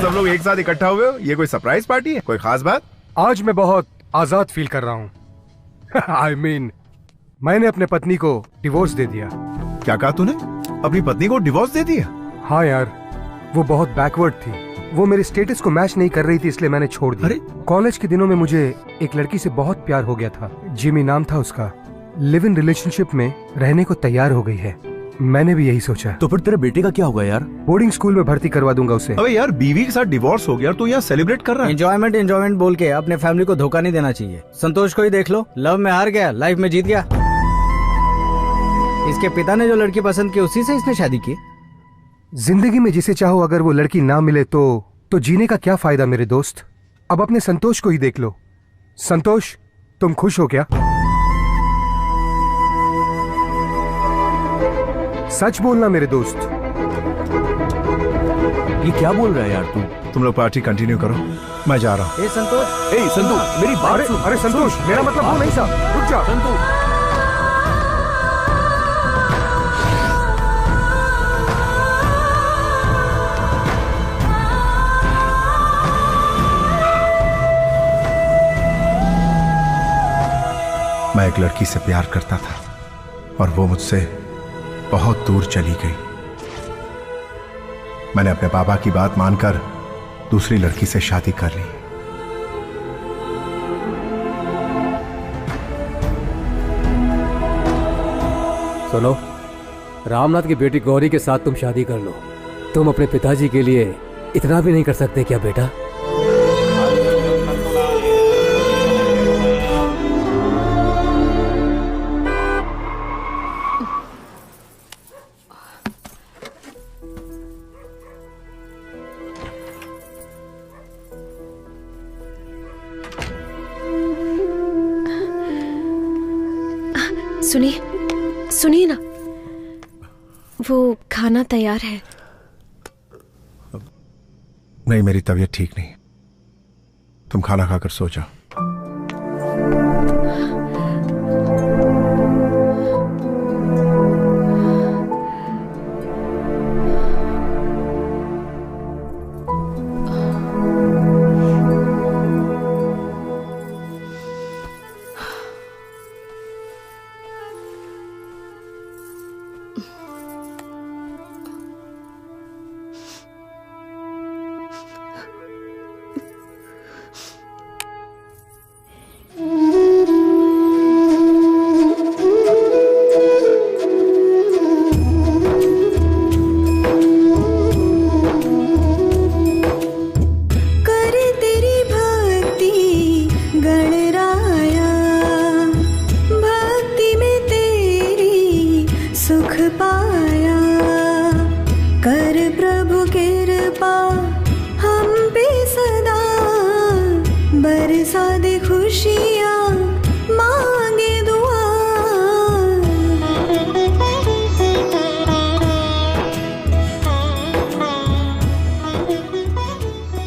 सब लोग एक साथ इकट्ठा हुए हो? ये कोई सरप्राइज पार्टी है? कोई खास बात? आज मैं बहुत आजाद फील कर रहा हूँ। I mean, मैंने अपने पत्नी को डिवोर्स दे दिया। क्या कहा तूने? अपनी पत्नी को डिवोर्स दे दिया? हाँ यार, वो बहुत बैकवर्ड थी। वो मेरे स्टेटस को मैच नहीं कर रही थी, इसलिए मैंने छोड़ दिया। अरे कॉलेज के दिनों में मुझे एक लड़की से बहुत प्यार हो गया था। जिमी नाम था उसका। लिव इन रिलेशनशिप में रहने को तैयार हो गई है। मैंने भी यही सोचा। तो फिर तेरे बेटे का क्या होगा यार? बोर्डिंग स्कूल में भर्ती करवा दूंगा उसे। अबे यार, बीवी के साथ डिवोर्स हो गया तो यहाँ सेलिब्रेट कर रहा है। एंजॉयमेंट बोल के अपने फैमिली को धोखा नहीं देना चाहिए। संतोष को ही देख लो, लव में हार गया, लाइफ में जीत गया। इसके पिता ने जो लड़की पसंद की उसी से इसने शादी की। जिंदगी में जिसे चाहो अगर वो लड़की ना मिले तो जीने का क्या फायदा मेरे दोस्त। अब अपने संतोष को ही देख लो। संतोष, तुम खुश हो क्या? सच बोलना मेरे दोस्त। ये क्या बोल रहा है यार तू? तुम लोग पार्टी कंटिन्यू करो, मैं जा रहा हूँ। संतु, मेरी बात सुन। अरे संतोष, मेरा मतलब वो नहीं था। रुक जा संतु। मैं एक लड़की से प्यार करता था और वो मुझसे बहुत दूर चली गई। मैंने अपने पापा की बात मानकर दूसरी लड़की से शादी कर ली। सुनो, रामनाथ की बेटी गौरी के साथ तुम शादी कर लो। तुम अपने पिताजी के लिए इतना भी नहीं कर सकते क्या बेटा? सुनिए ना, वो खाना तैयार है। नहीं, मेरी तबीयत ठीक नहीं। तुम खाना खाकर सो जाओ।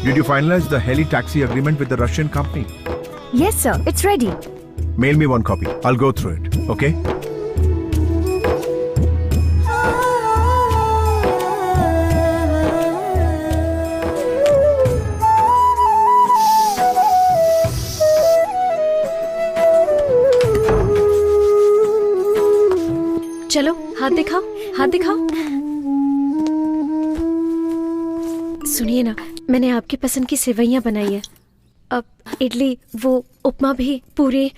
Did you finalize the heli taxi agreement with the Russian company? Yes, sir. It's ready. Mail me one copy. I'll go through it. Okay? चलो, हाथ दिखाओ, हाथ दिखाओ। सुनिए ना, मैंने आपकी पसंद की सेवइयां बनाई है। अब इडली, वो उपमा भी, पूरी,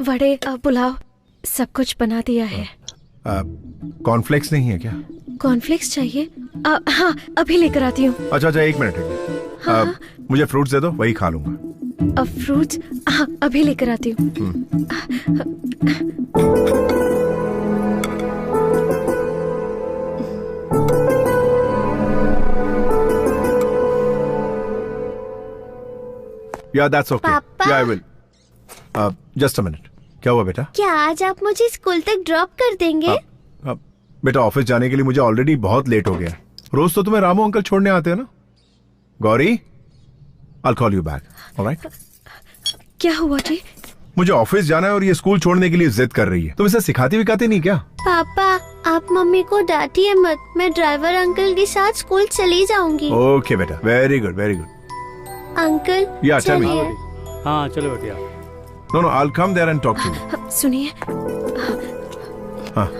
वड़े, पुलाव, सब कुछ बना दिया है। कॉर्नफ्लेक्स नहीं है क्या? कॉर्नफ्लेक्स चाहिए? हाँ, अभी लेकर आती हूँ। अच्छा, एक मिनट। हाँ? मुझे फ्रूट्स दे दो, वही खा लूंगा। फ्रूट्स? हाँ, अभी लेकर आती हूँ। Yeah, that's okay. पापा? Yeah, I will. Just a minute. क्या हुआ बेटा? क्या आज आप मुझे स्कूल तक ड्रॉप कर देंगे? बेटा, ऑफिस जाने के लिए मुझे ऑलरेडी बहुत लेट हो गया। रोज तो तुम्हें रामू अंकल छोड़ने आते हैं ना। Gauri, I'll call you back. All right? क्या हुआ जी? मुझे ऑफिस जाना है और ये स्कूल छोड़ने के लिए जिद कर रही है। तुम इसे सिखाती विखाती नहीं क्या? पापा, आप मम्मी को डांटिए मत, मैं ड्राइवर अंकल के साथ स्कूल चली जाऊंगी। ओके बेटा, very good very good. Uncle या टेल मी। चलिए। हाँ चलो बेटिया। No no, I will come there and talk to you. सुनिए, हाँ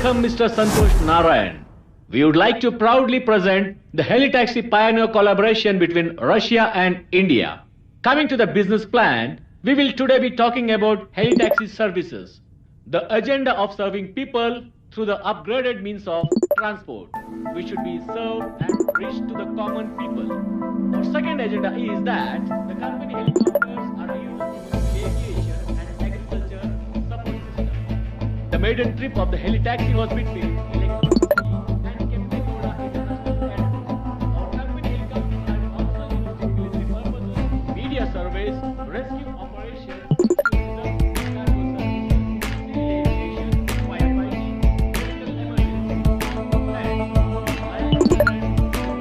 Welcome, Mr. Santosh Narayan. We would like to proudly present the Helitaxi Pioneer collaboration between Russia and India. Coming to the business plan, we will today be talking about Helitaxi services, the agenda of serving people through the upgraded means of transport, which should be served and reached to the common people. Our second agenda is that the company helicopters are used in aviation and agriculture support system. The maiden trip of the Helitaxi was between Electricity and Kempegowda International Airport. Our company helicopters are also used in military purposes, media surveys, rescue operations, tourism, cargo services, civil aviation, firefighting, medical emergency, and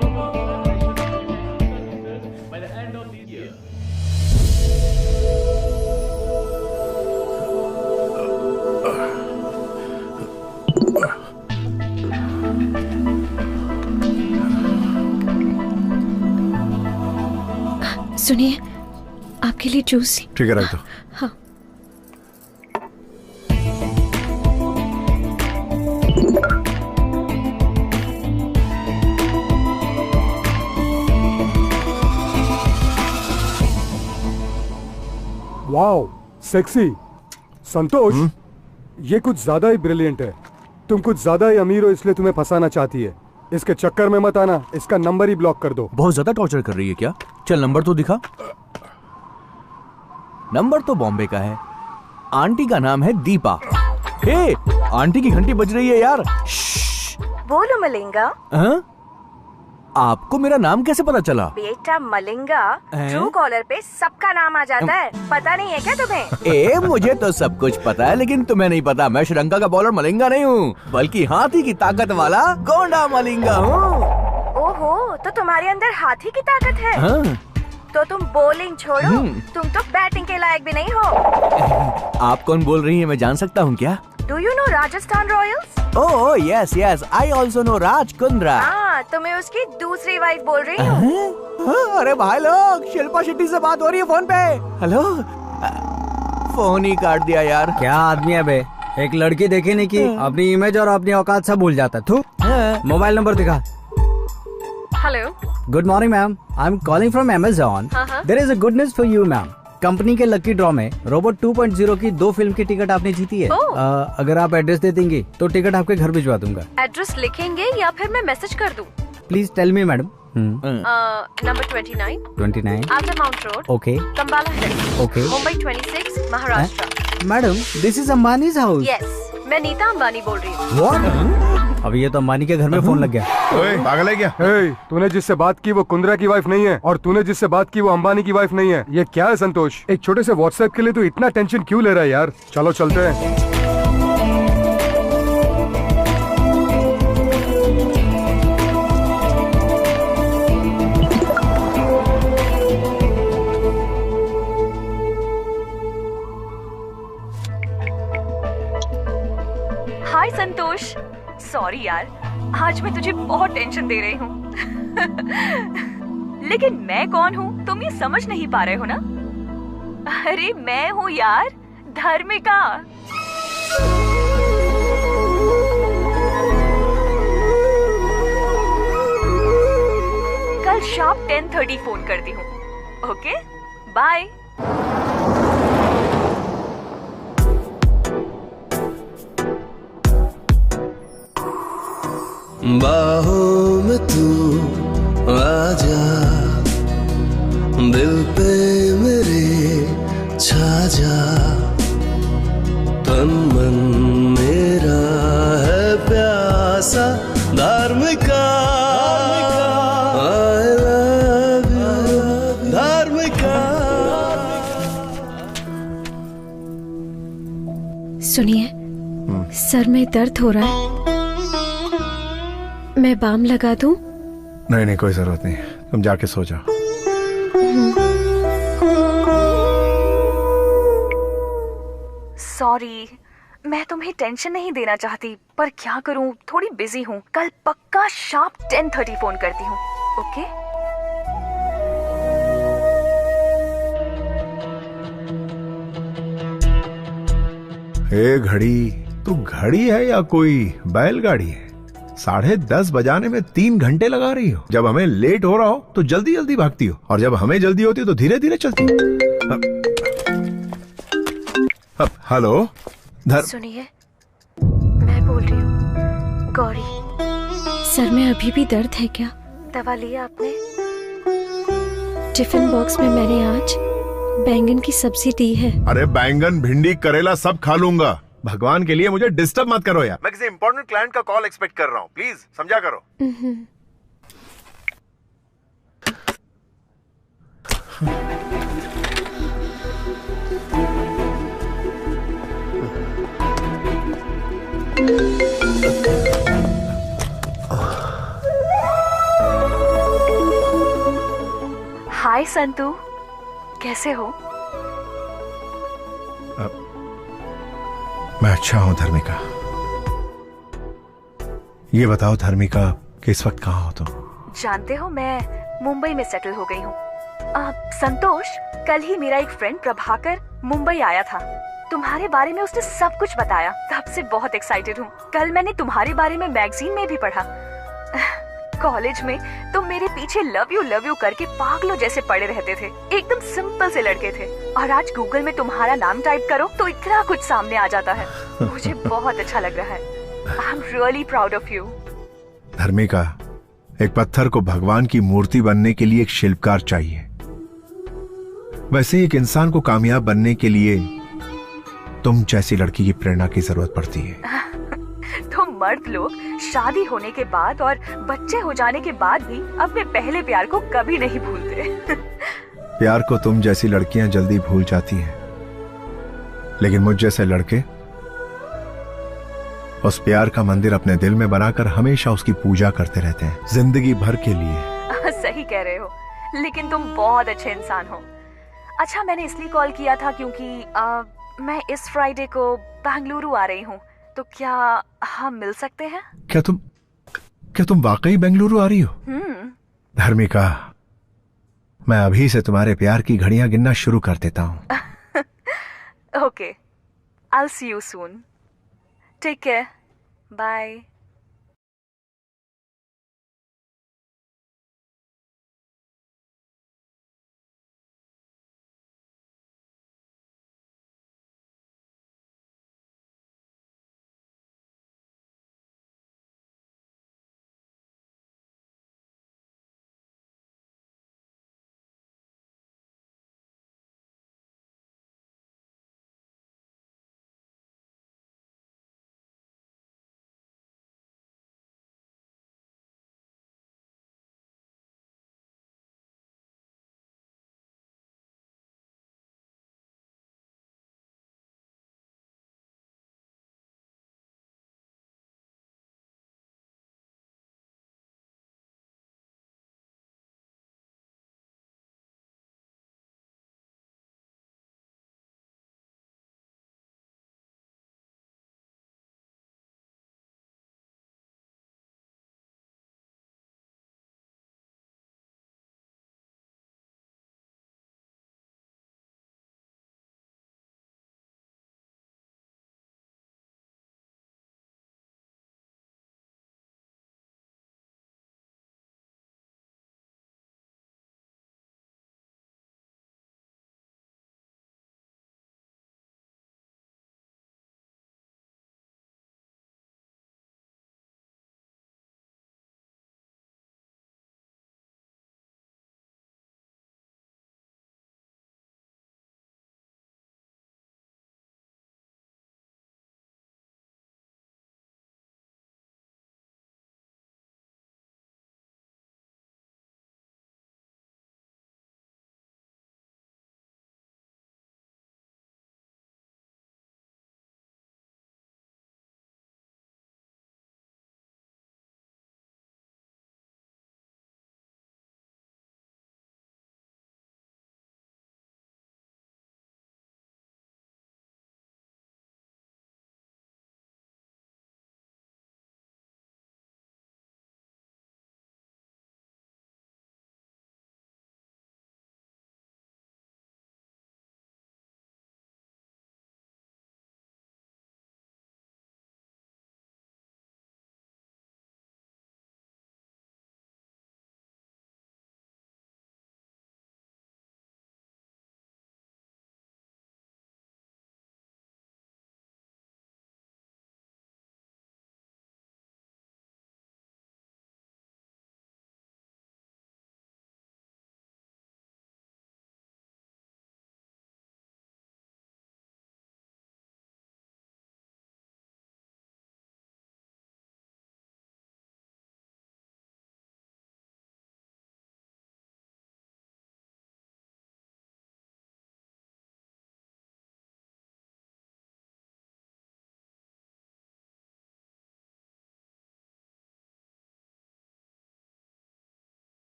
global collaboration of Helitaxi services by the end of this year. सुनिए, आपके लिए juice. ठीक है, रख दो। हाँ। Wow, sexy. संतोष, ये कुछ ज्यादा ही ब्रिलियंट है। तुम कुछ ज्यादा ही अमीर हो, इसलिए तुम्हें फंसाना चाहती है। इसके चक्कर में मत आना, इसका नंबर ही ब्लॉक कर दो। बहुत ज्यादा टॉर्चर कर रही है क्या? चल नंबर तो दिखा। नंबर तो बॉम्बे का है। आंटी का नाम है दीपा। हे, आंटी की घंटी बज रही है यार। बोलो मलिंगा। हाँ? आपको मेरा नाम कैसे पता चला? बेटा मलिंगा, ट्रू कॉलर पे सबका नाम आ जाता है। पता नहीं है क्या तुम्हें? ए, मुझे तो सब कुछ पता है, लेकिन तुम्हें नहीं पता। मैं श्रीलंका का बॉलर मलिंगा नहीं हूँ, बल्कि हाथी की ताकत वाला गोंडा मलिंगा हूँ। ओहो, तो तुम्हारे अंदर हाथी की ताकत है। हाँ? तो तुम बॉलिंग छोड़ो, तुम तो बैटिंग के लायक भी नहीं हो। आप कौन बोल रही है, मैं जान सकता हूँ क्या? Do you know Rajasthan Royals? Oh yes yes, I also know Raj Kundra. हाँ, तो मैं उसकी दूसरी वाइफ बोल रही हूँ। अरे भाई लोग, शिल्पा शेट्टी से बात हो रही है फोन पे। हेलो, फोन ही काट दिया यार। क्या आदमी है बे, एक लड़की देखी नहीं की अपनी इमेज और अपनी औकात सब भूल जाता है। मोबाइल नंबर दिखा। Hello, good morning ma'am, I am calling from Amazon. There is a good news for you ma'am. Company के लकी ड्रॉ में रोबोट 2.0 की 2 फिल्म की टिकट आपने जीती है। अगर आप एड्रेस दे देंगी तो टिकट आपके घर भिजवा दूंगा। एड्रेस लिखेंगे या फिर मैं मैसेज कर दूं? Please tell me madam. Number 29 after mount road, okay Cumballa hill, okay. Mumbai 26, Maharashtra. Madam, this is Ambani's house. Yes, मैं नीता अंबानी बोल रही हूँ। व्हाट? अभी ये तो अंबानी के घर में फोन लग गया। ओए, पागल है क्या? हे, तूने जिससे बात की वो कुंद्रा की वाइफ नहीं है, और तूने जिससे बात की वो अंबानी की वाइफ नहीं है। ये क्या है संतोष? एक छोटे से व्हाट्सएप के लिए तू इतना टेंशन क्यों ले रहा है यार? चलो चलते हैं। हाय संतोष, सॉरी यार, आज मैं तुझे बहुत टेंशन दे रही हूँ। लेकिन मैं कौन हूँ तुम ये समझ नहीं पा रहे हो ना? अरे मैं हूँ यार, धर्मिका। कल शार्प 10:30 फोन करती हूँ। Okay, bye. बाहों में तू आजा, दिल पे मेरे छा जा, तन मन मेरा है प्यासा धार्मिका। I love you, धार्मिका। सुनिए, सर में दर्द हो रहा है। मैं बाम लगा दूं? नहीं नहीं, कोई जरूरत नहीं, तुम जाके सो जाओ। सॉरी, मैं तुम्हें टेंशन नहीं देना चाहती, पर क्या करूं, थोड़ी बिजी हूं। कल पक्का शार्प 10:30 फोन करती हूं। ओके? ए घड़ी, तू घड़ी है या कोई बैलगाड़ी है? 10:30 बजाने में 3 घंटे लगा रही हो। जब हमें लेट हो रहा हो तो जल्दी जल्दी भागती हो, और जब हमें जल्दी होती है तो धीरे धीरे चलती हो। हेलो सुनिए, मैं बोल रही हूँ गौरी। सर में अभी भी दर्द है क्या? दवा लिया आपने? टिफिन बॉक्स में मैंने आज बैंगन की सब्जी दी है। अरे बैंगन, भिंडी, करेला सब खा लूंगा। भगवान के लिए मुझे डिस्टर्ब मत करो यार। मैं किसी इंपॉर्टेंट क्लाइंट का कॉल एक्सपेक्ट कर रहा हूँ, प्लीज समझा करो। हाय संतू, कैसे हो? मैं अच्छा हूं धर्मिका। ये बताओ धर्मिका, कि इस वक्त कहाँ हो तुम? जानते हो, मैं मुंबई में सेटल हो गई हूँ। संतोष, कल ही मेरा एक फ्रेंड प्रभाकर मुंबई आया था। तुम्हारे बारे में उसने सब कुछ बताया, तब से बहुत एक्साइटेड हूँ। कल मैंने तुम्हारे बारे में मैगजीन में भी पढ़ा। कॉलेज में तुम मेरे पीछे लव यू करके पागलों जैसे पड़े रहते थे। एकदम सिंपल से लड़के थे, और आज गूगल में तुम्हारा नाम टाइप करो तो इतना कुछ सामने आ जाता है। मुझे बहुत अच्छा लग रहा है। I am really proud of you. Dharmika, एक पत्थर को भगवान की मूर्ति बनने के लिए एक शिल्पकार चाहिए, वैसे एक इंसान को कामयाब बनने के लिए तुम जैसी लड़की की प्रेरणा की जरूरत पड़ती है। तुम मर्द लोग शादी होने के बाद और बच्चे हो जाने के बाद भी अपने पहले प्यार को कभी नहीं भूलते। प्यार को तुम जैसी लड़कियां जल्दी भूल जाती हैं, लेकिन मुझ जैसे लड़के उस प्यार का मंदिर अपने दिल में बनाकर हमेशा उसकी पूजा करते रहते हैं, जिंदगी भर के लिए। सही कह रहे हो, लेकिन तुम बहुत अच्छे इंसान हो। अच्छा, मैंने इसलिए कॉल किया था क्योंकि मैं इस फ्राइडे को बेंगलुरु आ रही हूँ, तो क्या हम मिल सकते हैं? क्या तुम वाकई बेंगलुरु आ रही हो? धर्मिका, मैं अभी से तुम्हारे प्यार की घड़ियां गिनना शुरू कर देता हूँ। Okay, I'll see you soon. Take care. Bye.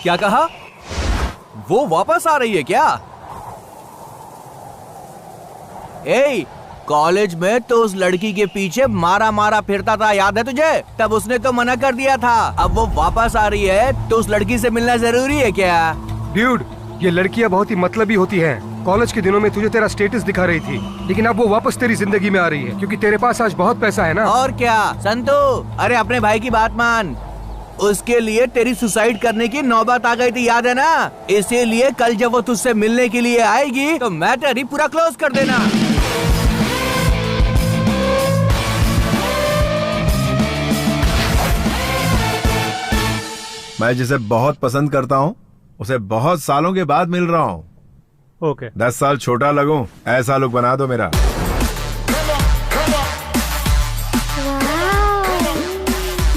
क्या कहा? वो वापस आ रही है क्या? ए, कॉलेज में तो उस लड़की के पीछे मारा मारा फिरता था, याद है तुझे? तब उसने तो मना कर दिया था। अब वो वापस आ रही है तो उस लड़की से मिलना जरूरी है क्या? ड्यूड, ये लड़कियां बहुत ही मतलबी होती हैं। कॉलेज के दिनों में तुझे तेरा स्टेटस दिखा रही थी, लेकिन अब वो वापस तेरी जिंदगी में आ रही है क्योंकि तेरे पास आज बहुत पैसा है ना। और क्या संतू, अरे अपने भाई की बात मान। उसके लिए तेरी सुसाइड करने की नौबत आ गई थी, याद है ना? इसीलिए कल जब वो तुझसे मिलने के लिए आएगी तो मैटर ही पूरा क्लोज कर देना। मैं जिसे बहुत पसंद करता हूँ उसे बहुत सालों के बाद मिल रहा हूँ। ओके 10 साल छोटा लगूं ऐसा लुक बना दो मेरा।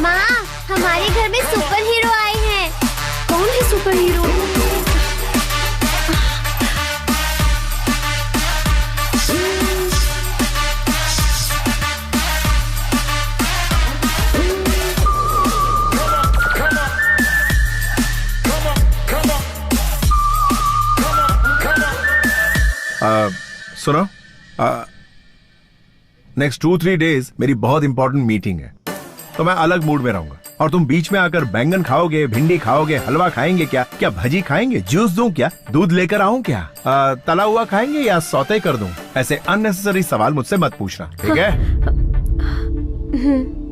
माँ, हमारे घर में सुपर हीरो आए हैं। कौन है सुपर हीरो? सुनो, नेक्स्ट 2-3 डेज मेरी बहुत इंपॉर्टेंट मीटिंग है, तो मैं अलग मूड में रहूंगा और तुम बीच में आकर बैंगन खाओगे, भिंडी खाओगे, हलवा खाएंगे क्या? क्या भजी खाएंगे? जूस दूं क्या? दूध लेकर आऊं क्या? तला हुआ खाएंगे या सौते कर दूं? ऐसे अननेसेसरी सवाल मुझसे मत पूछना, ठीक है?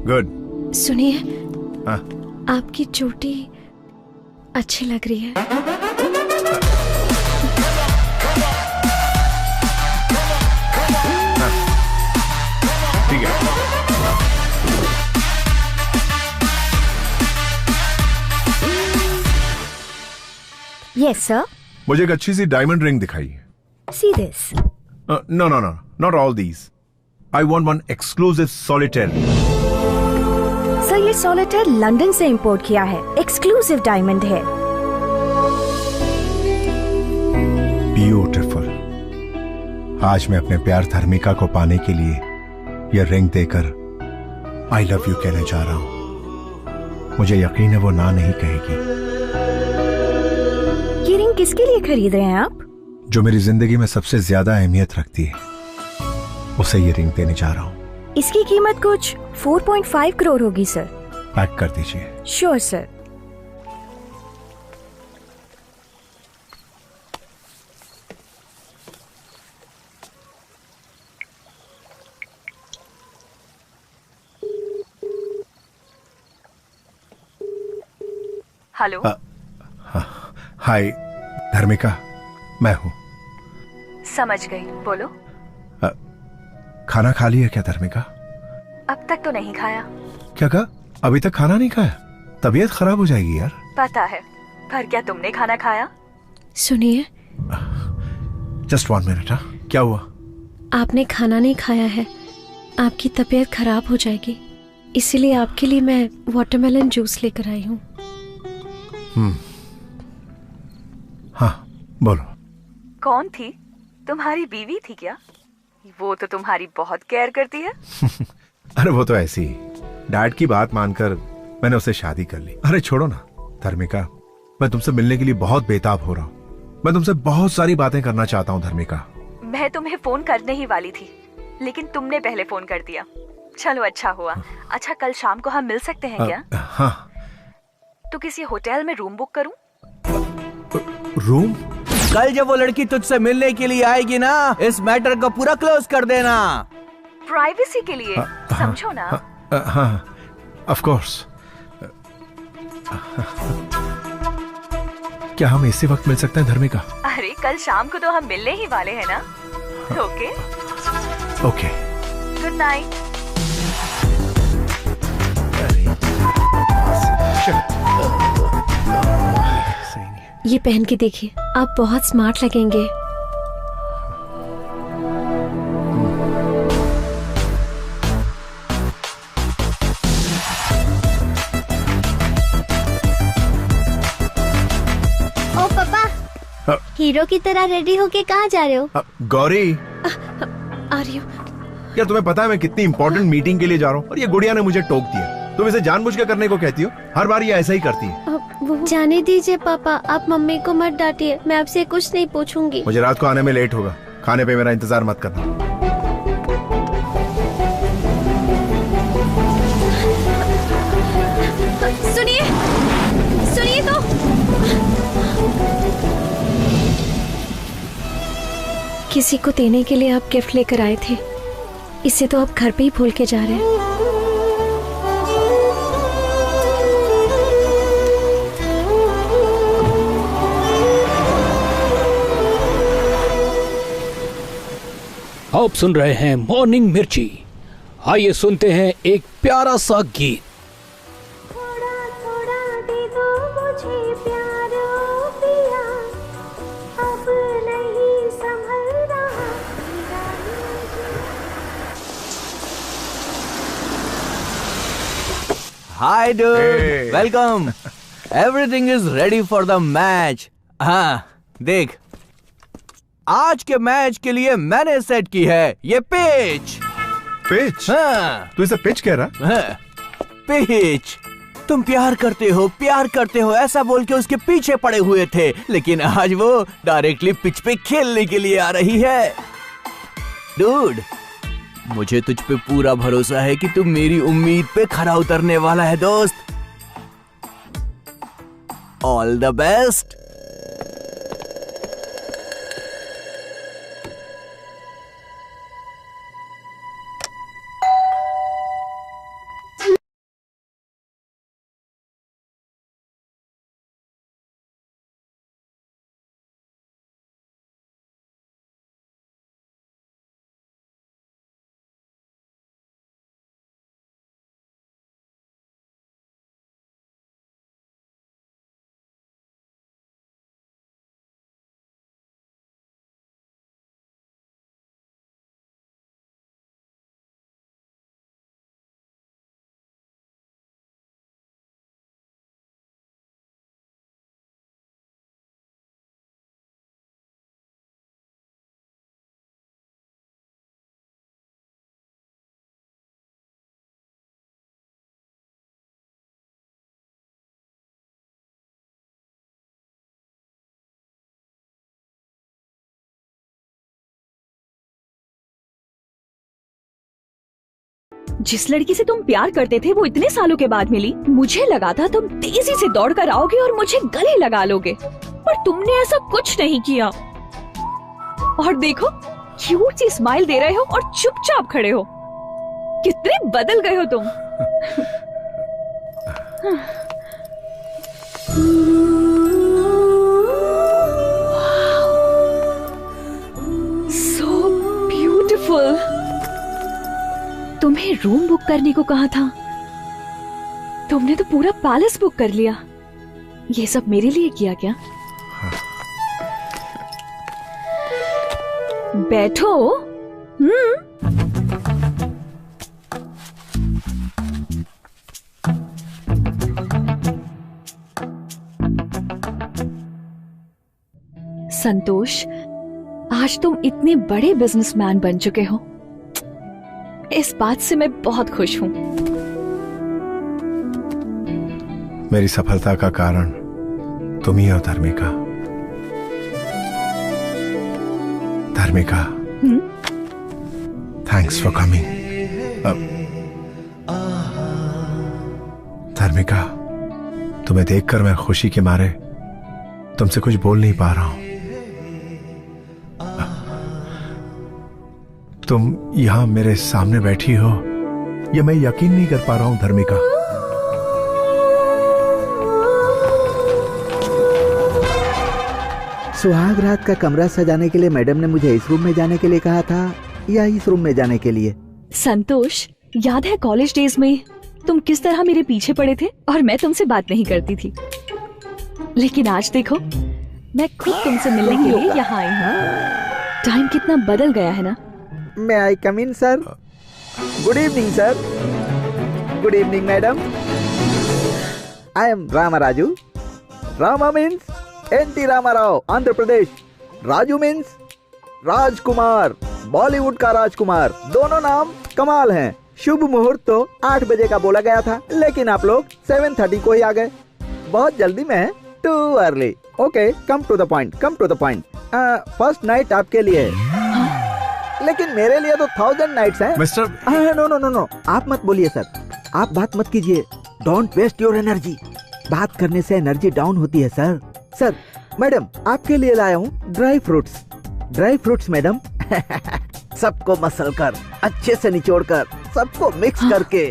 गुड। सुनिए, आपकी चोटी अच्छी लग रही है। ठीक है। Yes, sir. मुझे एक अच्छी सी डायमंड रिंग दिखाइए। See this. No, not all these. I want one exclusive solitaire. Sir, ये सॉलिटेयर लंदन से इंपोर्ट किया है, एक्सक्लूसिव डायमंड है। ब्यूटीफुल। आज मैं अपने प्यार धर्मिका को पाने के लिए ये रिंग देकर आई लव यू कहने जा रहा हूं। मुझे यकीन है वो ना नहीं कहेगी। ये रिंग किसके लिए खरीद रहे हैं आप? जो मेरी जिंदगी में सबसे ज्यादा अहमियत रखती है, उसे ये रिंग देने जा रहा हूं। इसकी कीमत कुछ 4.5 करोड़ होगी सर। पैक कर दीजिए। Sure sir. हेलो। हाय धर्मिका, मैं हूँ। समझ गई, बोलो। खाना खा लिया क्या धर्मिका? अब तक तो नहीं खाया। क्या कहा? अभी तक खाना नहीं खाया? तबीयत खराब हो जाएगी यार। पता है, पर क्या तुमने खाना खाया? सुनिए, जस्ट 1 मिनट। क्या हुआ? आपने खाना नहीं खाया है, आपकी तबीयत खराब हो जाएगी, इसीलिए आपके लिए मैं वाटरमेलन जूस लेकर आई हूँ। हाँ बोलो। कौन थी? तुम्हारी बीवी थी क्या? वो तो तुम्हारी बहुत केयर करती है। अरे वो तो ऐसी ही, डैड की बात मानकर मैंने उससे शादी कर ली। अरे छोड़ो ना धर्मिका, मैं तुमसे मिलने के लिए बहुत बेताब हो रहा हूँ। मैं तुमसे बहुत सारी बातें करना चाहता हूँ धर्मिका। मैं तुम्हें फोन करने ही वाली थी, लेकिन तुमने पहले फोन कर दिया। चलो अच्छा हुआ। अच्छा, कल शाम को हम मिल सकते हैं क्या? हाँ। तो किसी होटल में रूम बुक करूं? रूम? कल जब वो लड़की तुझसे मिलने के लिए आएगी ना, इस मैटर को पूरा क्लोज कर देना। प्राइवेसी के लिए, समझो ना। हाँ, ऑफ कोर्स। क्या हम इसी वक्त मिल सकते हैं धर्मिका? अरे कल शाम को तो हम मिलने ही वाले हैं ना। Okay okay, good night. ये पहन के देखिए, आप बहुत स्मार्ट लगेंगे। ओ पापा, हीरो की तरह रेडी होके कहाँ जा रहे हो? गौरी, आ रही हूँ। क्या तुम्हें पता है मैं कितनी इंपॉर्टेंट मीटिंग के लिए जा रहा हूँ और ये गुड़िया ने मुझे टोक दिया। तुम इसे जानबूझ के करने को कहती हो, हर बार ये ऐसा ही करती है। जाने दीजिए पापा, आप मम्मी को मत डांटिए, मैं आपसे कुछ नहीं पूछूंगी। मुझे रात को आने में लेट होगा, खाने पे मेरा इंतजार मत करना। सुनिए सुनिए तो, किसी को देने के लिए आप गिफ्ट लेकर आए थे, इसे तो आप घर पे ही भूल के जा रहे हैं। आप सुन रहे हैं मॉर्निंग मिर्ची। आइए सुनते हैं एक प्यारा सा गीत। Hi dude, welcome. Everything is ready for the match. हाँ, देख, आज के मैच के लिए मैंने सेट की है ये पिच। पिच? हाँ। तू इसे पिच कह रहा? हाँ, पिच। तुम प्यार करते हो ऐसा बोल के उसके पीछे पड़े हुए थे, लेकिन आज वो डायरेक्टली पिच पे खेलने के लिए आ रही है। डूड, मुझे तुझ पे पूरा भरोसा है कि तू मेरी उम्मीद पे खरा उतरने वाला है दोस्त। All the best. जिस लड़की से तुम प्यार करते थे वो इतने सालों के बाद मिली। मुझे लगा था तुम तेजी से दौड़ कर आओगे और मुझे गले लगा लोगे, पर तुमने ऐसा कुछ नहीं किया। और देखो, क्यूट सी स्माइल दे रहे हो और चुपचाप खड़े हो। कितने बदल गए हो तुम। So beautiful। तुम्हें रूम बुक करने को कहा था, तुमने तो पूरा पैलेस बुक कर लिया। ये सब मेरे लिए किया क्या? बैठो। संतोष, आज तुम इतने बड़े बिजनेसमैन बन चुके हो, इस बात से मैं बहुत खुश हूँ। मेरी सफलता का कारण तुम ही हो धर्मिका। धर्मिका, थैंक्स फॉर कमिंग। धर्मिका, तुम्हें देखकर मैं खुशी के मारे तुमसे कुछ बोल नहीं पा रहा हूं। तुम यहां मेरे सामने बैठी हो, ये मैं यकीन नहीं कर पा रहा हूं धर्मिका। सुहाग रात का कमरा सजाने के लिए मैडम ने मुझे इस रूम में जाने के लिए कहा था या इस रूम में जाने के लिए? संतोष, याद है कॉलेज डेज में तुम किस तरह मेरे पीछे पड़े थे और मैं तुमसे बात नहीं करती थी, लेकिन आज देखो, मैं खुद तुमसे मिलने के लिए यहाँ आई हूँ। टाइम कितना बदल गया है ना। May I come in, sir? Good evening, sir. Good evening, madam. I am Rama Raju. Rama means N.T. Ramarao, Andhra Pradesh. Raju means राजकुमार, बॉलीवुड का राजकुमार। दोनों नाम कमाल हैं। शुभ मुहूर्त तो 8 बजे का बोला गया था, लेकिन आप लोग 7:30 को ही आ गए। बहुत जल्दी में, too early. Okay, come to the point, come to the point. First night आपके लिए है, लेकिन मेरे लिए तो 1000 नाइट्स हैं। Mister no no no no, आप मत बोलिए सर, आप बात मत कीजिए। Don't waste your energy. बात करने से एनर्जी डाउन होती है सर। सर, मैडम आपके लिए लाया हूँ dry fruits. Dry fruits madam. सबको मसल कर, अच्छे से निचोड़ कर, सबको मिक्स करके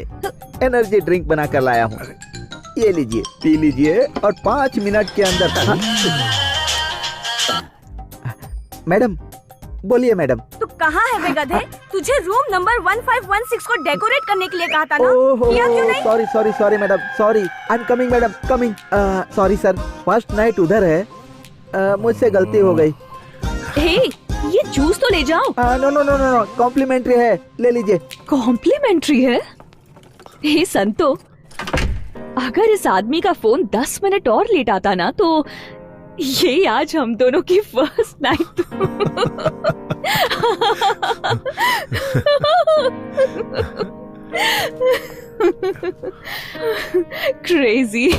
एनर्जी ड्रिंक बना कर लाया हूँ। ये लीजिए, पी लीजिए और 5 मिनट के अंदर। मैडम बोलिए मैडम। तू कहाँ है बे गधे? तुझे रूम नंबर 1516 को डेकोरेट करने के लिए कहा था ना? किया क्यों नहीं? Sorry sorry sorry madam, sorry. I am coming madam, coming. Sorry sir, first night उधर है, मुझसे गलती हो गई। हे, ये जूस तो ले जाओ। No no no no, complimentary है, ले लीजिए। कॉम्प्लीमेंट्री है? हे संतो, अगर इस आदमी का फोन 10 मिनट और लेट आता ना तो ये आज हम दोनों की first night. Crazy.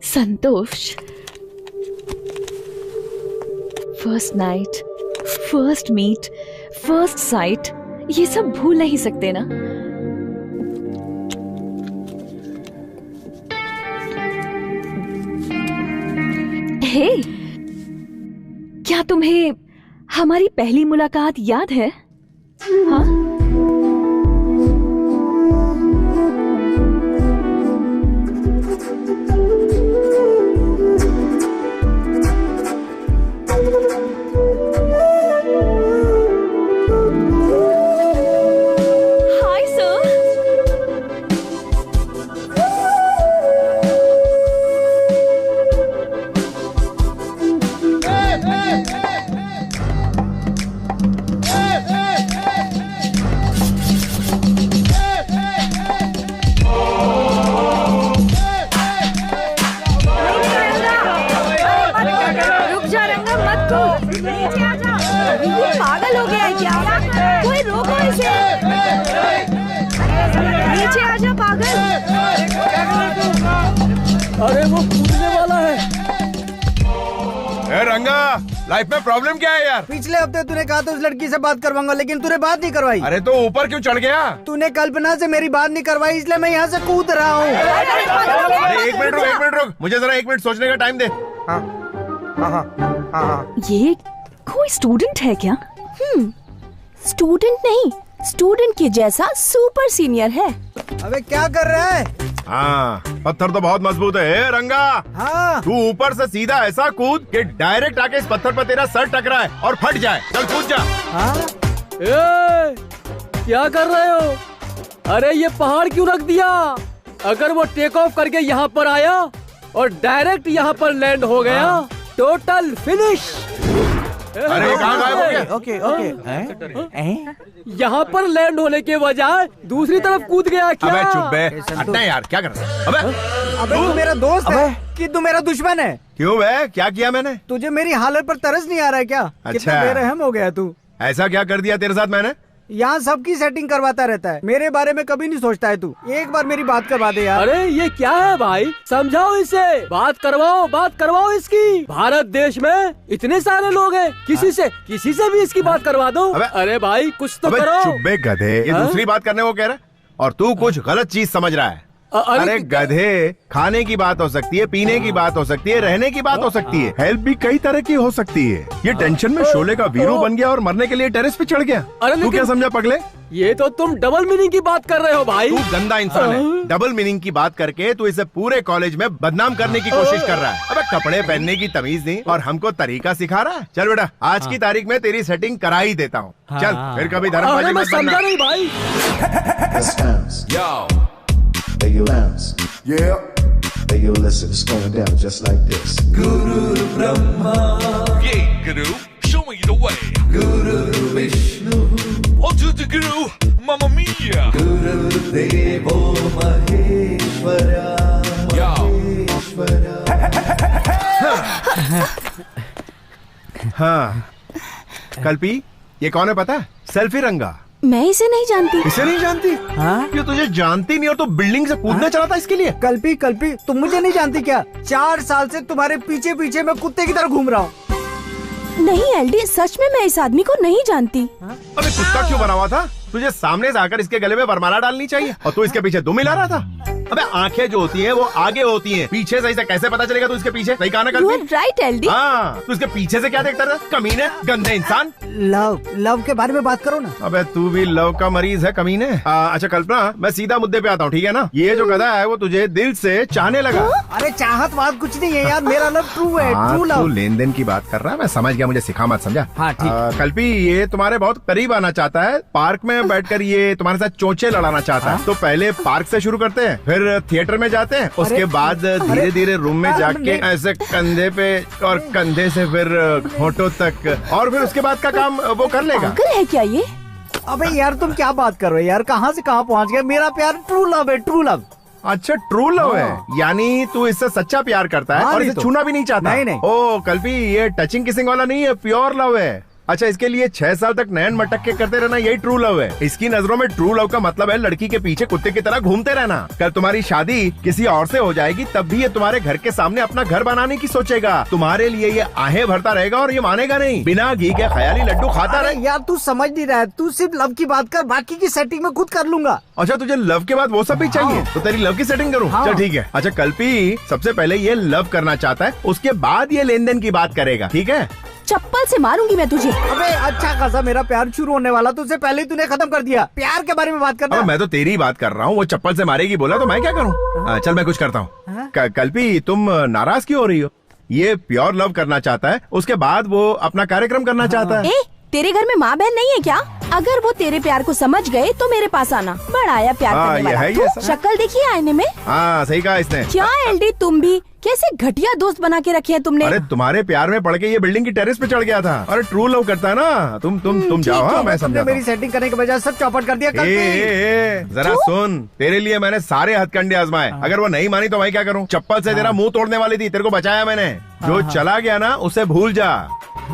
Santosh, first night, first meet, first sight, ये सब भूल नहीं सकते ना। हे, क्या तुम्हें हमारी पहली मुलाकात याद है? हाँ? Hi sir. रुक जा रंगा, मत कूद। नीचे आ जा। ये पागल हो गया है क्या? कोई रोको इसे। नीचे आ जा पागल। अरे वो कूदने वाला है। ए रंगा, लाइफ में प्रॉब्लम क्या है यार? पिछले हफ्ते तूने कहा था उस लड़की से बात करवाऊंगा, लेकिन तूने बात नहीं करवाई। अरे तो ऊपर क्यों चढ़ गया? तूने कल्पना से मेरी बात नहीं करवाई, इसलिए मैं यहाँ से कूद रहा हूँ। अरे एक मिनट रुक, मुझे जरा 1 मिनट सोचने का टाइम दे। ये कोई स्टूडेंट है क्या? स्टूडेंट नहीं, स्टूडेंट के जैसा सुपर सीनियर है। अबे क्या कर रहा है? हाँ, पत्थर तो बहुत मजबूत है। ए रंगा, हाँ, तू ऊपर से सीधा ऐसा कूद कि डायरेक्ट आके इस पत्थर पर तेरा सर टकराए और फट जाए। चल कूद जा। हाँ? ए, क्या कर रहे हो? अरे ये पहाड़ क्यों रख दिया? अगर वो टेक ऑफ करके यहाँ पर आया और डायरेक्ट यहाँ पर लैंड हो गया, टोटल फिनिश। अरे कहाँ गायब हो गया? Okay okay. यहाँ पर लैंड होने के बजाय दूसरी तरफ कूद गया क्या? अबे चुप बे, हटना यार, क्या कर रहा है? अबे तू मेरा दोस्त है कि तू मेरा दुश्मन है? क्यों बे, क्या किया मैंने? तुझे मेरी हालत पर तरस नहीं आ रहा है क्या? अच्छा। कितना बेरहम हो गया तू। ऐसा क्या कर दिया तेरे साथ मैंने? यहाँ सबकी सेटिंग करवाता रहता है, मेरे बारे में कभी नहीं सोचता है तू। एक बार मेरी बात करवा दे यार। अरे ये क्या है भाई, समझाओ इसे। बात करवाओ इसकी। भारत देश में इतने सारे लोग हैं, किसी से भी इसकी बात करवा दो। अरे भाई कुछ तो करो। चुप बे गधे, ये दूसरी बात करने को कह रहा है और तू कुछ गलत चीज समझ रहा है। अरे गधे, खाने की बात हो सकती है, पीने की बात हो सकती है, रहने की बात हो सकती है, हेल्प भी कई तरह की हो सकती है। ये टेंशन में शोले का वीरू बन गया और मरने के लिए टेरेस पे चढ़ गया। तू क्या समझा पगले? ये तो तुम डबल मीनिंग की बात कर रहे हो भाई। तू गंदा इंसान है। डबल मीनिंग की बात करके तू इसे पूरे कॉलेज में बदनाम करने की कोशिश कर रहा है। अबे कपड़े पहनने की तमीज नहीं और हमको तरीका सिखा रहा है। चल बेटा, आज की तारीख में तेरी सेटिंग करा ही देता हूँ। चल फिर कभी धर्मबाजी मत करना। नहीं भाई। Hey, you bounce. Yeah. Hey, you listen, it's going down just like this. Guru Brahma. Yeah, Guru, show me the way. Guru Vishnu. On to the Guru, Mamma Mia. Guru Devo Maheshwara. Maheshwara. हाँ, कल्पी ये कौन है पता है? Selfie रंगा। मैं इसे नहीं जानती। इसे नहीं जानती? हाँ? ये तुझे जानती नहीं और तो बिल्डिंग से कूदने चला था इसके लिए। कल्पी तुम मुझे नहीं जानती क्या? 4 साल से तुम्हारे पीछे पीछे मैं कुत्ते की तरह घूम रहा हूँ। नहीं एलडी, सच में मैं इस आदमी को नहीं जानती। अबे कुत्ता क्यों बना हुआ था? तुझे सामने से आकर इसके गले में वरमाला डालनी चाहिए और तू इसके पीछे दुम मिला रहा था। अबे आंखें जो होती हैं वो आगे होती हैं, पीछे से कैसे पता चलेगा तू इसके पीछे? सही कहा ना कल्पी? Right LD. हाँ, तू इसके पीछे से क्या देखता रहा? कमीने, गंदे इंसान। लव के बारे में बात करो ना। अबे तू भी लव का मरीज है कमीने। अच्छा कल्पना, मैं सीधा मुद्दे पे आता हूँ, ठीक है ना? ये जो गधा है वो तुझे दिल से चाहने लगा। अरे चाहत बात कुछ नहीं है यार, मेरा लव ट्रू है, ट्रू लव। तू लेन देन की बात कर रहा है, मैं समझ गया, मुझे सिखा मत, समझा? हाँ ठीक। कल्पी ये तुम्हारे बहुत करीब आना चाहता है, पार्क में बैठकर ये तुम्हारे साथ चोंचे लड़ाना चाहता है। तो पहले पार्क से शुरू करते हैं, फिर थिएटर में जाते हैं, उसके बाद धीरे धीरे रूम में जाके ऐसे कंधे पे और कंधे से फिर होठों तक, और फिर उसके बाद का काम वो कर लेगा। पागल है क्या ये? अबे यार तुम क्या बात कर रहे हो यार, कहाँ से कहाँ पहुँच गए? मेरा प्यार ट्रू लव है, ट्रू लव। अच्छा ट्रू लव है, यानी तू इससे सच्चा प्यार करता है और इसे छूना भी नहीं चाहता? नहीं। ओ कल्पी, ये टचिंग किसिंग वाला नहीं है, प्योर लव है। अच्छा, इसके लिए 6 साल तक नैन मटक के करते रहना, यही ट्रू लव है। इसकी नजरों में ट्रू लव का मतलब है लड़की के पीछे कुत्ते की तरह घूमते रहना। कल तुम्हारी शादी किसी और से हो जाएगी तब भी ये तुम्हारे घर के सामने अपना घर बनाने की सोचेगा। तुम्हारे लिए ये आहें भरता रहेगा और ये मानेगा नहीं, बिना घी के ख्याली लड्डू खाता रहे। यार तू समझ नहीं रहा है, तू सिर्फ लव की बात कर, बाकी की सेटिंग में खुद कर लूंगा। अच्छा तुझे लव के बाद वो सब भी चाहिए? तो तेरी लव की सेटिंग करूँ? चल ठीक है। अच्छा कल्पी सबसे पहले ये लव करना चाहता है, उसके बाद ये लेन देन की बात करेगा, ठीक है? चप्पल से मारूंगी मैं तुझे। अबे अच्छा खासा मेरा प्यार शुरू होने वाला, तुझसे पहले तूने खत्म कर दिया। प्यार के बारे में बात करना। मैं तो तेरी बात कर रहा हूँ, वो चप्पल से मारेगी बोला तो मैं क्या करूँ? चल मैं कुछ करता हूँ। कल्पी तुम नाराज क्यों हो रही हो? ये प्योर लव करना चाहता है, उसके बाद वो अपना कार्यक्रम करना चाहता है। तेरे घर में माँ बहन नहीं है क्या? अगर वो तेरे प्यार को समझ गए तो मेरे पास आना, बड़ा आया प्यार करने वाला। शक्ल देखिए आईने में। हाँ सही कहा इसने। क्या एलडी तुम भी कैसे घटिया दोस्त बना के रखे हैं तुमने? अरे तुम्हारे प्यार में पड़ के ये बिल्डिंग की टेरेस पे चढ़ गया था। अरे ट्रू लव करता है ना। तुम जाओ। हाँ मैं समझा। मेरी सेटिंग करने के बजाय सब चौपट कर दिया। जरा सुन, तेरे लिए मैंने सारे हथकंडे आजमाए, अगर वो नहीं मानी तो मैं क्या करूँ? चप्पल से तेरा मुंह तोड़ने वाली थी, तेरे को बचाया मैंने। जो चला गया ना उसे भूल जा।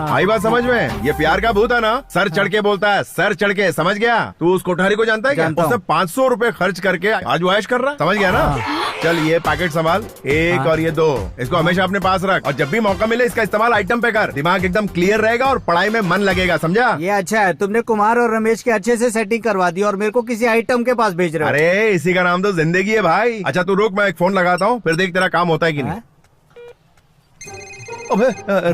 आई बात समझ में? ये प्यार का भूत है ना, सर चढ़ के बोलता है, सर चढ़ के, समझ गया? तू उस कोठारी को जानता है क्या? उसने 500 रुपए खर्च करके आज वो ऐश कर रहा, समझ गया ना? चल ये पैकेट संभाल, एक और ये 2, इसको हमेशा अपने पास रख और जब भी मौका मिले इसका इस्तेमाल आइटम पे कर। दिमाग एकदम क्लियर रहेगा और पढ़ाई में मन लगेगा, समझा? ये अच्छा है, तुमने कुमार और रमेश के अच्छे से सेटिंग करवा दी और मेरे को किसी आइटम के पास भेज रहे हो। अरे इसी का नाम तो जिंदगी है भाई। अच्छा तू रुक, मैं एक फोन लगाता हूँ, फिर देख तेरा काम होता है कि नहीं। अबे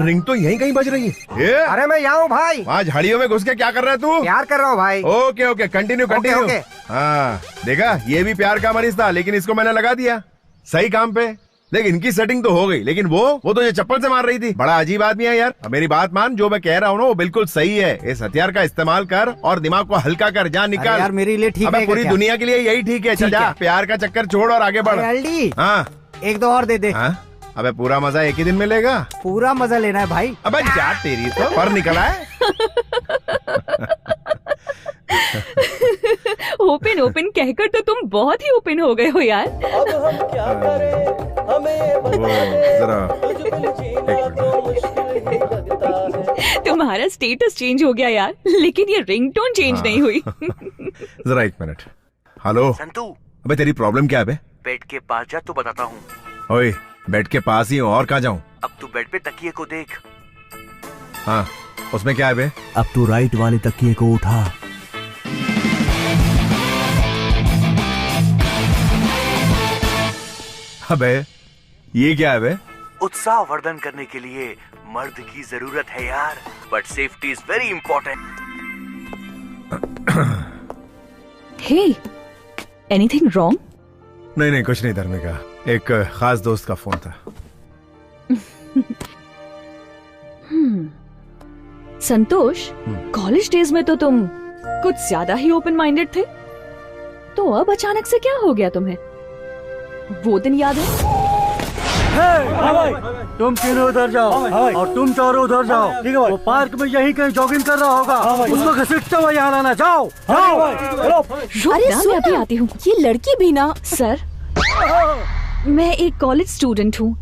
रिंग तो यहीं कहीं बज रही है। अरे मैं यहाँ हूँ भाई। वहाँ झाड़ियों में घुस के क्या कर रहा है तू? प्यार कर रहा हूँ भाई। Okay okay, continue continue. हाँ देखा, ये भी प्यार का मरीज था, लेकिन इसको मैंने लगा दिया सही काम पे। देख इनकी सेटिंग तो हो गई, लेकिन वो तो ये चप्पल से मार रही थी। बड़ा अजीब आदमी है यार। मेरी बात मान, जो मैं कह रहा हूँ ना वो बिल्कुल सही है। इस हथियार का इस्तेमाल कर और दिमाग को हल्का कर, जा निकाल। यार मेरे लिए ठीक है, पूरी दुनिया के लिए यही ठीक है। चल जा, प्यार का चक्कर छोड़ और आगे बढ़। हाँ 1-2 और दे दे। अबे पूरा मजा एक ही दिन मिलेगा? पूरा मजा लेना है भाई। अबे जा, तेरी तो पर निकला है। ओपन कहकर तो तुम बहुत ही ओपन हो गए हो यार। अब हम क्या करें, हमें तुम्हारा स्टेटस चेंज हो गया यार, लेकिन ये रिंगटोन चेंज नहीं हुई। जरा 1 मिनट। हेलो संतू, अबे तेरी प्रॉब्लम क्या है बे? बेड के पास जा तो बताता हूँ। ओए बेड के पास ही हूँ, और कहाँ जाऊँ? अब तू बेड पे तकिए को देख। हाँ उसमें क्या है बे? अब तू राइट वाले तकिए को उठा। अबे ये क्या है बे? उत्साह वर्धन करने के लिए मर्द की जरूरत है यार, but safety is very important. Hey, anything wrong? नहीं कुछ नहीं धर्मिका, एक खास दोस्त का फोन था। संतोष, कॉलेज डेज में तो तुम कुछ ज्यादा ही ओपन माइंडेड थे, तो अब अचानक से क्या हो गया तुम्हें? वो दिन याद है? तुम तीनों उधर जाओ और तुम चारों उधर जाओ। ठीक है भाई। वो पार्क में यहीं कहीं जॉगिंग कर रहा होगा, उसको घसीटते हुए यहाँ लाना। जाओ जाओ। अरे मैं अभी आती हूँ। ये लड़की भी ना। सर, मैं एक कॉलेज स्टूडेंट हूँ,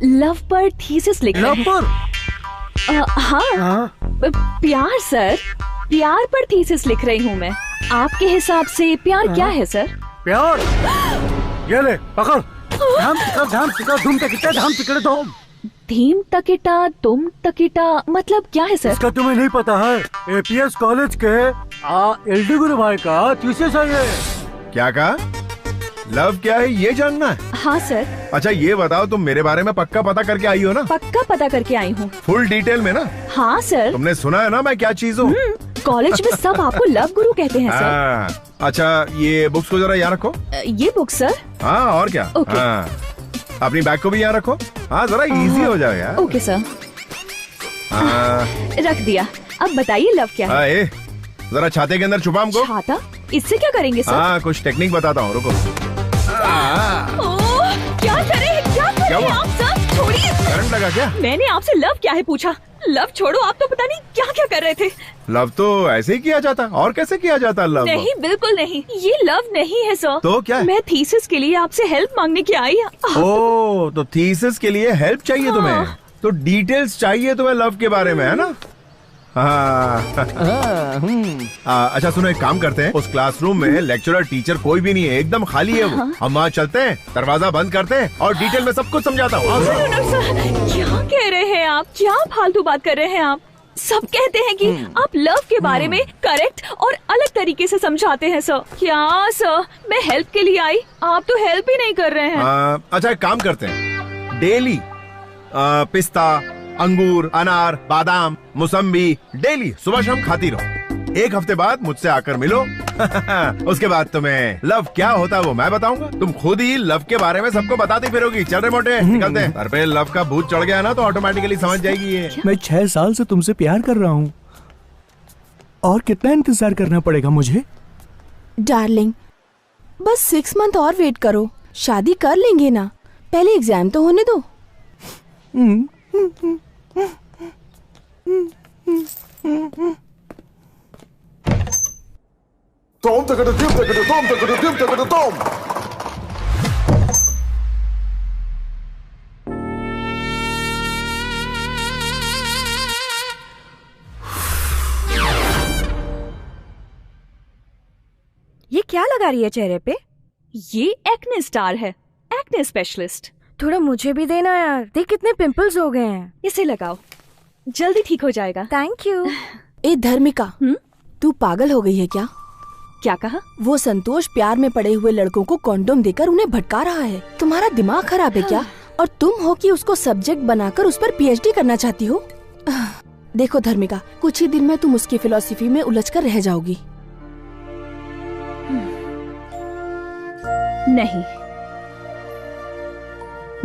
लव पर थीसिस लिख रही हूँ। हाँ प्यार सर, प्यार पर थीसिस लिख रही हूँ मैं। आपके हिसाब से प्यार क्या है सर? प्यार ये ले पकड़। धाम सिका धूम तकिटा धाम तिकड़े धूम। धीम तकिटा तुम तकिटा मतलब क्या है सर? इसका तुम्हें नहीं पता है? एपीएस कॉलेज के एलडी गुरु भाई का थीसिस है ये। क्या कहा? लव क्या है ये जानना है? हाँ सर। अच्छा ये बताओ, तुम मेरे बारे में पक्का पता करके आई हो ना? पक्का पता करके आई हूँ। फुल डिटेल में ना? हाँ सर। तुमने सुना है ना मैं क्या चीज हूँ? कॉलेज में सब आपको लव गुरु कहते हैं सर। अच्छा ये बुक्स को जरा यहाँ रखो। ये बुक सर? हाँ और क्या। ओके। अपनी बैग को भी यहाँ रखो। हाँ जरा इजी हो जाएगा। Okay sir. रख दिया। अब बताइए लव क्या है? जरा छाते के अंदर छुपा हमको। छाता? इससे क्या करेंगे सर? हाँ कुछ टेक्निक बताता हूँ, रुको। क्या करे आप सर? छोड़िए। करंट लगा क्या? मैंने आपसे लव क्या है पूछा। लव छोड़ो, आप तो पता नहीं क्या क्या कर रहे थे। लव तो ऐसे ही किया जाता, और कैसे किया जाता लव? नहीं बिल्कुल नहीं, ये लव नहीं है सर। तो क्या है? मैं थीसिस के लिए आपसे हेल्प मांगने की आई। ओह तो थीसिस के लिए हेल्प चाहिए तुम्हें? तो डिटेल्स चाहिए तुम्हें लव के बारे में, है ना? अच्छा सुनो, एक काम करते हैं, उस क्लासरूम में लेक्चरर टीचर कोई भी नहीं है, एकदम खाली है वो। हम वहाँ चलते हैं, दरवाजा बंद करते हैं और डिटेल में सब कुछ समझाता हूँ। क्या कह रहे हैं आप? क्या फालतू बात कर रहे हैं आप? सब कहते हैं कि आप लव के बारे में करेक्ट और अलग तरीके से समझाते हैं सर। क्या सर, मैं हेल्प के लिए आई, आप तो हेल्प ही नहीं कर रहे हैं। अच्छा एक काम करते हैं, डेली पिस्ता, अंगूर, अनार, बादाम, मौसम्बी डेली सुबह शाम खाती रहो। एक हफ्ते बाद मुझसे आकर मिलो। उसके बाद तुम्हें लव क्या होता है वो मैं बताऊंगा। तुम खुद ही लव के बारे में सबको बताती फिरोगी। चल रहे मोटे, निकलते हैं। सर पे लव का भूत चढ़ गया ना तो ऑटोमेटिकली समझ जाएगी ये। मैं 6 साल से तुमसे प्यार कर रहा हूँ, और कितना इंतजार करना पड़ेगा मुझे? डार्लिंग बस 6 मंथ और वेट करो, शादी कर लेंगे ना। पहले एग्जाम तो होने दो। Tom takada dim takada tom takada dim takada tom. ये क्या लगा रही है चेहरे पे? ये एक्ने स्टार है, एक्ने स्पेशलिस्ट। थोड़ा मुझे भी देना यार, देख कितने पिंपल्स हो गए हैं। इसे लगाओ, जल्दी ठीक हो जाएगा। Thank you. ए धर्मिका, तू पागल हो गई है क्या? क्या कहा? वो संतोष प्यार में पड़े हुए लड़कों को कॉन्डोम देकर उन्हें भटका रहा है। तुम्हारा दिमाग खराब है क्या? और तुम हो कि उसको सब्जेक्ट बनाकर उस पर पीएचडी करना चाहती हो? देखो धर्मिका, कुछ ही दिन में तुम उसकी फिलॉसफी में उलझकर रह जाओगी। नहीं,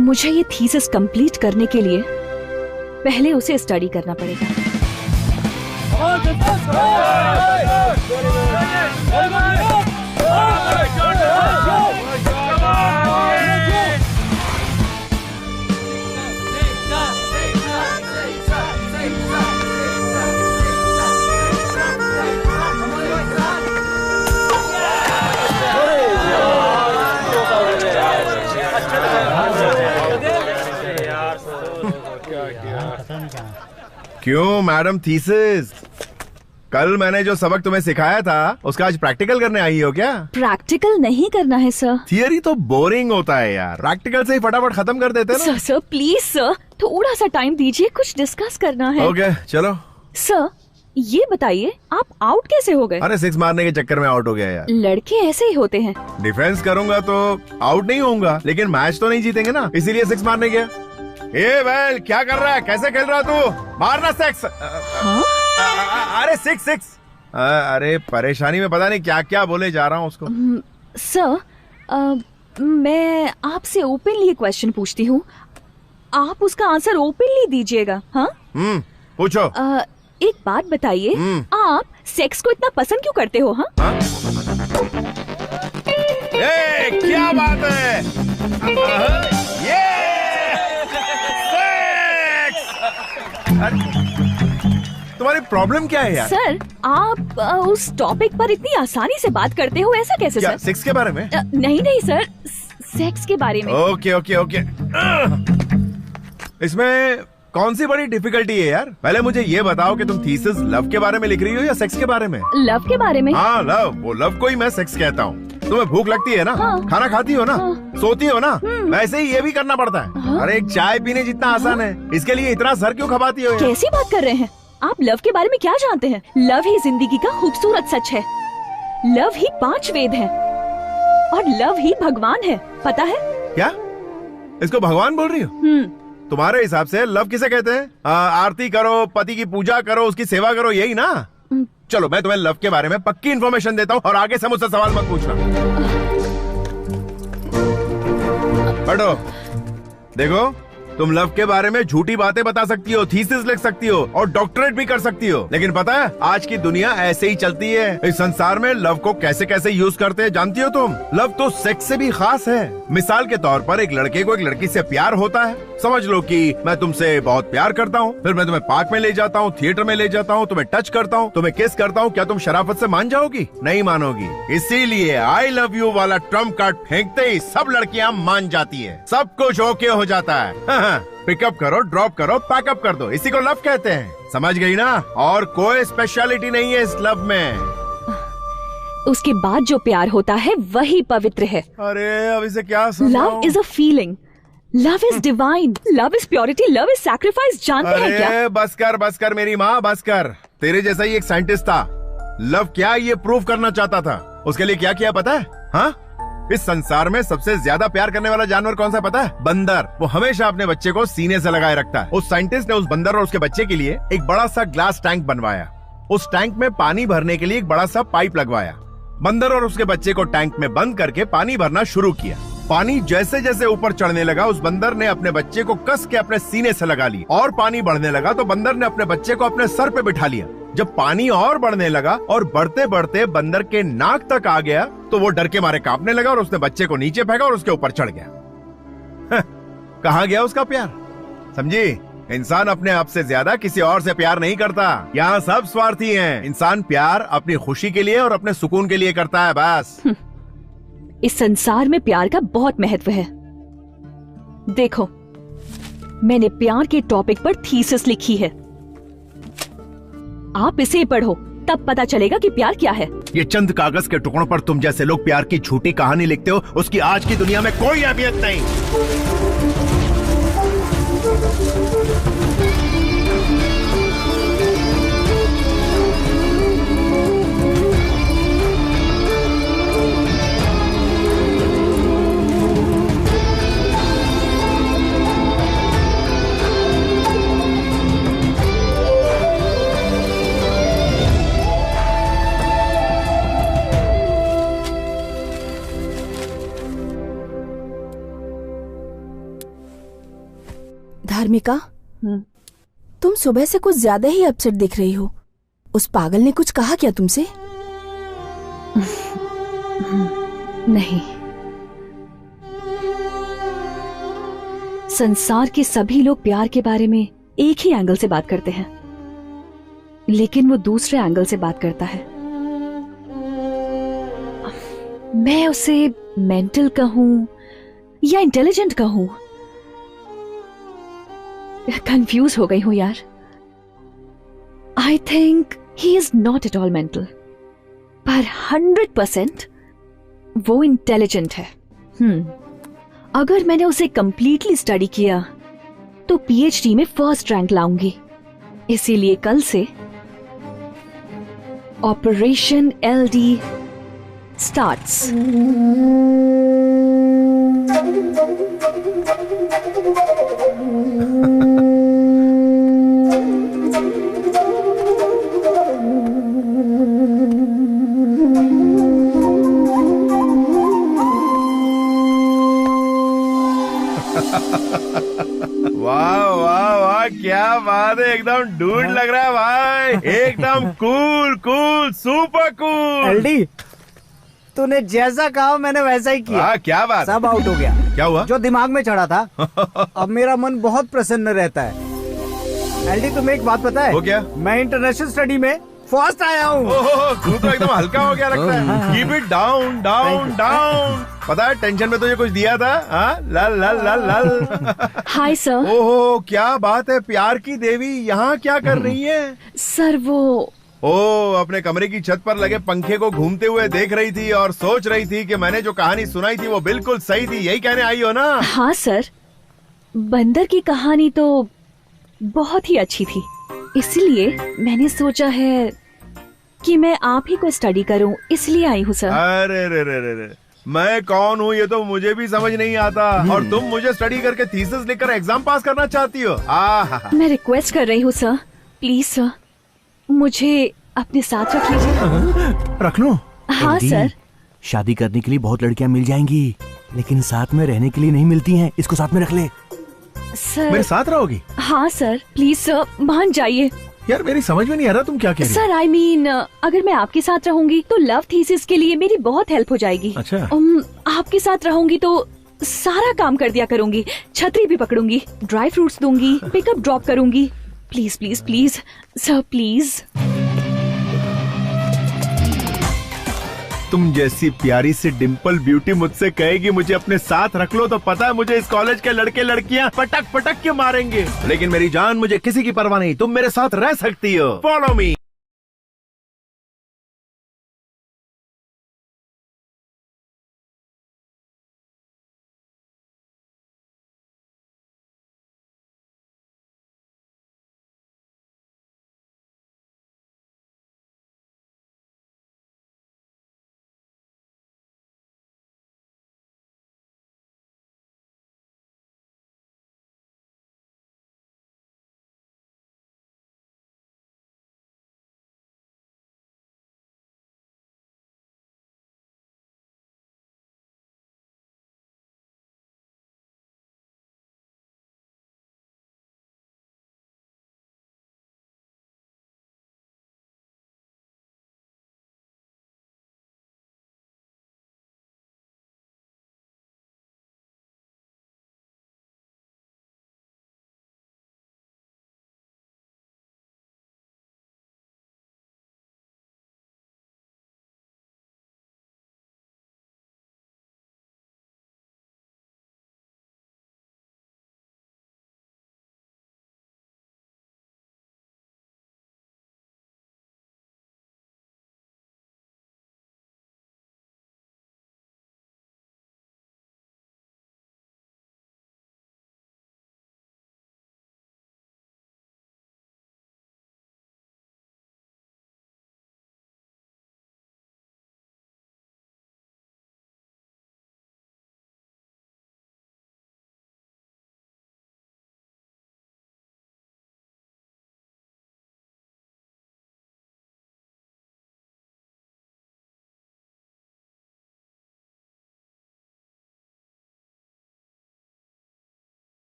मुझे ये थीसिस कंप्लीट करने के लिए पहले उसे स्टडी करना पड़ेगा। क्यों मैडम थीसिस, कल मैंने जो सबक तुम्हें सिखाया था उसका आज प्रैक्टिकल करने आई हो क्या? प्रैक्टिकल नहीं करना है सर। थियरी तो बोरिंग होता है यार, प्रैक्टिकल से ही फटाफट खत्म कर देते हैं ना। सर प्लीज सर, थोड़ा सा टाइम दीजिए, कुछ डिस्कस करना है। ओके चलो। सर ये बताइए, आप आउट कैसे हो गए? अरे 6 मारने के चक्कर में आउट हो गया यार। लड़के ऐसे ही होते हैं। डिफेंस करूंगा तो आउट नहीं होऊंगा, लेकिन मैच तो नहीं जीतेंगे ना, इसीलिए 6 मारने गया। ए वेल क्या कर रहा है, कैसे खेल रहा तू? मारना 6। अरे 6। अरे परेशानी में पता नहीं क्या क्या बोले जा रहा हूँ उसको। सर मैं आपसे ओपनली क्वेश्चन पूछती हूँ, आप उसका आंसर ओपनली दीजिएगा। हाँ पूछो। एक बात बताइए, आप सेक्स को इतना पसंद क्यों करते हो? हाँ क्या बात है, ये तुम्हारी प्रॉब्लम क्या है यार? सर आप उस टॉपिक पर इतनी आसानी से बात करते हो, ऐसा कैसे? क्या, सर सेक्स के बारे में? नहीं सर, सेक्स के बारे में। ओके इसमें कौन सी बड़ी डिफिकल्टी है यार? पहले मुझे ये बताओ कि तुम थीसिस लव के बारे में लिख रही हो या सेक्स के बारे में? लव के बारे में? हाँ लव, वो लव को ही मैं सेक्स कहता हूँ। तुम्हें भूख लगती है ना? हाँ। खाना खाती हो ना? सोती हो ना? वैसे ही ये भी करना पड़ता है। अरे एक चाय पीने जितना आसान है, इसके लिए इतना सर क्यों खपाती हो यार? कैसी बात कर रहे हैं आप? लव के बारे में क्या जानते हैं? लव ही जिंदगी का खूबसूरत सच है। लव ही 5 वेद है और लव ही भगवान है, पता है? क्या इसको भगवान बोल रही हो? तुम्हारे हिसाब से लव किसे कहते हैं? आरती करो, पति की पूजा करो, उसकी सेवा करो, यही ना? चलो मैं तुम्हें लव के बारे में पक्की इन्फॉर्मेशन देता हूँ और आगे से मुझसे सवाल मत पूछना। पढ़ो, देखो तुम लव के बारे में झूठी बातें बता सकती हो, थीसिस लिख सकती हो और डॉक्टरेट भी कर सकती हो, लेकिन पता है आज की दुनिया ऐसे ही चलती है। इस संसार में लव को कैसे कैसे यूज करते हैं जानती हो तुम? लव तो सेक्स से भी खास है। मिसाल के तौर पर एक लड़के को एक लड़की से प्यार होता है। समझ लो कि मैं तुमसे बहुत प्यार करता हूँ, फिर मैं तुम्हें पार्क में ले जाता हूँ, थिएटर में ले जाता हूँ, तुम्हें टच करता हूँ, तुम्हें किस करता हूँ, क्या तुम शराफत से मान जाओगी? नहीं मानोगी। इसीलिए आई लव यू वाला ट्रम्प कार्ड फेंकते ही सब लड़कियाँ मान जाती है, सब कुछ ओके हो जाता है। पिकअप करो, ड्रॉप करो, पैकअप कर दो, इसी को लव कहते हैं। समझ गई ना? और कोई स्पेशलिटी नहीं है इस लव में। उसके बाद जो प्यार होता है वही पवित्र है। अरे अब इसे क्या love is a feeling, love is divine, love is purity, love is sacrifice. जानते हैं क्या? बस कर मेरी माँ, बस कर। तेरे जैसा ही एक साइंटिस्ट था, लव क्या ये प्रूव करना चाहता था। उसके लिए क्या किया पता है? हाँ, इस संसार में सबसे ज्यादा प्यार करने वाला जानवर कौन सा पता है? बंदर। वो हमेशा अपने बच्चे को सीने से लगाए रखता है। उस साइंटिस्ट ने उस बंदर और उसके बच्चे के लिए एक बड़ा सा ग्लास टैंक बनवाया। उस टैंक में पानी भरने के लिए एक बड़ा सा पाइप लगवाया। बंदर और उसके बच्चे को टैंक में बंद करके पानी भरना शुरू किया। पानी जैसे जैसे ऊपर चढ़ने लगा, उस बंदर ने अपने बच्चे को कस के अपने सीने से लगा लिया और पानी बढ़ने लगा तो बंदर ने अपने बच्चे को अपने सर पे बिठा लिया। जब पानी और बढ़ने लगा और बढ़ते बढ़ते बंदर के नाक तक आ गया तो वो डर के मारे कांपने लगा और उसने बच्चे को नीचे फेंका और उसके ऊपर चढ़ गया। कहाँ गया उसका प्यार? समझी? इंसान अपने आप से ज्यादा किसी और से प्यार नहीं करता। यहाँ सब स्वार्थी हैं। इंसान प्यार अपनी खुशी के लिए और अपने सुकून के लिए करता है, बस। इस संसार में प्यार का बहुत महत्व है। देखो, मैंने प्यार के टॉपिक पर थीसिस लिखी है। आप इसे पढ़ो, तब पता चलेगा कि प्यार क्या है। ये चंद कागज के टुकड़ों पर तुम जैसे लोग प्यार की झूठी कहानी लिखते हो, उसकी आज की दुनिया में कोई अहमियत नहीं। धार्मिका, तुम सुबह से कुछ ज्यादा ही अपसेट दिख रही हो। उस पागल ने कुछ कहा क्या तुमसे? नहीं, संसार के सभी लोग प्यार के बारे में एक ही एंगल से बात करते हैं, लेकिन वो दूसरे एंगल से बात करता है। मैं उसे मेंटल कहूं या इंटेलिजेंट कहूं, कंफ्यूज हो गई हूं यार। I think he is not at all mental, पर 100% वो इंटेलिजेंट है। अगर मैंने उसे कंप्लीटली स्टडी किया तो पीएचडी में फर्स्ट रैंक लाऊंगी। इसीलिए कल से ऑपरेशन एलडी स्टार्ट्स। वाह वाह वाह, क्या बात है, एकदम डूड लग रहा है भाई, एकदम cool cool super cool. LD, तूने जैसा कहा मैंने वैसा ही किया। क्या बात? सब आउट हो गया। क्या हुआ? जो दिमाग में चढ़ा था। अब मेरा मन बहुत प्रसन्न रहता है। एलडी, तुम्हें एक बात पता है? वो क्या? मैं इंटरनेशनल स्टडी में फर्स्ट आया हूँ। ओहो, तू तो एकदम हल्का हो गया लगता है। Keep it down down down. पता है टेंशन में तुझे कुछ दिया था? लल लल लल लल। Hi sir. ओहो, क्या बात है, प्यार की देवी यहाँ क्या कर रही है? सर वो अपने कमरे की छत पर लगे पंखे को घूमते हुए देख रही थी और सोच रही थी कि मैंने जो कहानी सुनाई थी वो बिल्कुल सही थी, यही कहने आई हो ना? हाँ सर, बंदर की कहानी तो बहुत ही अच्छी थी, इसलिए मैंने सोचा है कि मैं आप ही को स्टडी करूं, इसलिए आई हूँ सर। अरे रे रे रे रे, मैं कौन हूँ ये तो मुझे भी समझ नहीं आता, और तुम मुझे स्टडी करके थीसिस लिखकर एग्जाम पास करना चाहती हो? मैं रिक्वेस्ट कर रही हूँ सर, प्लीज सर, मुझे अपने साथ रख लीजिए। रख लो? हाँ सर। शादी करने के लिए बहुत लड़कियां मिल जाएंगी, लेकिन साथ में रहने के लिए नहीं मिलती हैं। इसको साथ में रख ले। सर मेरे साथ रहोगी? हाँ सर, प्लीज सर, मान जाइए। यार मेरी समझ में नहीं आ रहा तुम क्या कह रही हो? सर आई मीन अगर मैं आपके साथ रहूंगी तो लव थीसिस के लिए मेरी बहुत हेल्प हो जाएगी। अच्छा। आपके साथ रहूंगी तो सारा काम कर दिया करूंगी, छतरी भी पकड़ूंगी, ड्राई फ्रूट्स दूंगी, पिकअप ड्रॉप करूंगी। Please please please sir, please. तुम जैसी प्यारी सी डिम्पल ब्यूटी मुझसे कहेगी मुझे अपने साथ रख लो, तो पता है मुझे इस कॉलेज के लड़के लड़कियां पटक पटक के मारेंगे, लेकिन मेरी जान मुझे किसी की परवाह नहीं, तुम मेरे साथ रह सकती हो। Follow me.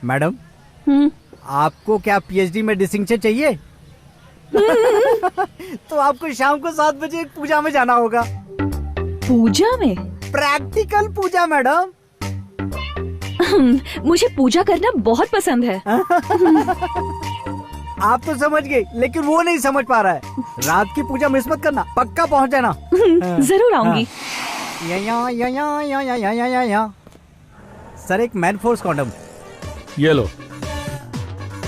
मैडम आपको क्या पीएचडी में डिस्टिंक्शन चाहिए? तो आपको शाम को 7 बजे एक पूजा में जाना होगा। पूजा में? प्रैक्टिकल पूजा मैडम। मुझे पूजा करना बहुत पसंद है। आप तो समझ गए, लेकिन वो नहीं समझ पा रहा है। रात की पूजा मिस मत करना, पक्का पहुंच जाना। जरूर आऊंगी। सर एक मैन फोर्स कॉन्डम। ये लो।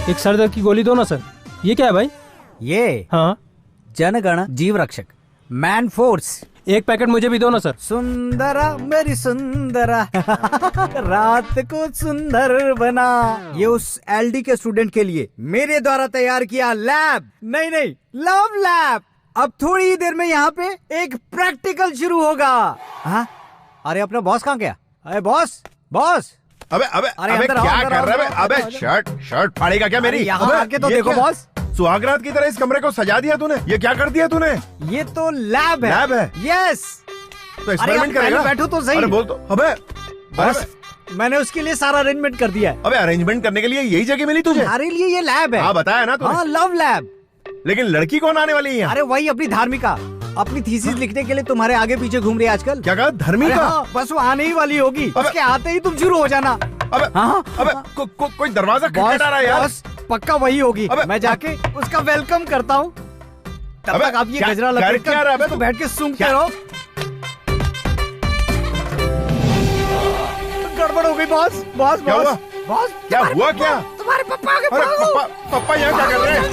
एक सर दर्द की गोली दो ना सर। ये क्या है भाई? ये हाँ जनगण जीव रक्षक मैन फोर्स। एक पैकेट मुझे भी दो ना सर। सुंदरा मेरी सुंदरा रात को सुंदर बना। ये उस एलडी के स्टूडेंट के लिए मेरे द्वारा तैयार किया लैब, नहीं लव लैब। अब थोड़ी ही देर में यहाँ पे एक प्रैक्टिकल शुरू होगा। हाँ? अरे अपना बॉस कहाँ गया? अरे बॉस अबे क्या कर रहा है? अबे शर्ट फाड़ेगा क्या मेरी? यहाँ आके तो देखो बॉस। सुहागरात की तरह इस कमरे को सजा दिया तूने। ये क्या कर दिया तूने? ये तो लैब है। लैब है? यस। तो एक्सपेरिमेंट करेगा? बैठो तो सही। अरे बोल तो। अबे बॉस मैंने उसके लिए सारा अरेंजमेंट कर दिया है। अबे अरेंजमेंट करने के लिए यही जगह मिली तुझे? हमारे लिए ये लैब है। हाँ बताया ना तूने। हाँ लव लैब। लेकिन लड़की कौन आने वाली है यहाँ? अरे वही अपनी धार्मिका, अपनी थीसिस लिखने के लिए तुम्हारे आगे पीछे घूम रही है आजकल। क्या कहा? धर्मिका? हाँ, बस वो आने ही वाली होगी। उसके आते ही तुम शुरू हो जाना। कोई दरवाजा खटखटा रहा है यार। पक्का वही होगी। मैं जाके उसका वेलकम करता हूँ। तब तक आप ये गजरा लपेट तो बैठ के सूंघते रहो। गड़बड़ हो गई बॉस। क्या हुआ? क्या तुम्हारे पप्पा आगे पप्पा यहाँ क्या कर रहे हैं?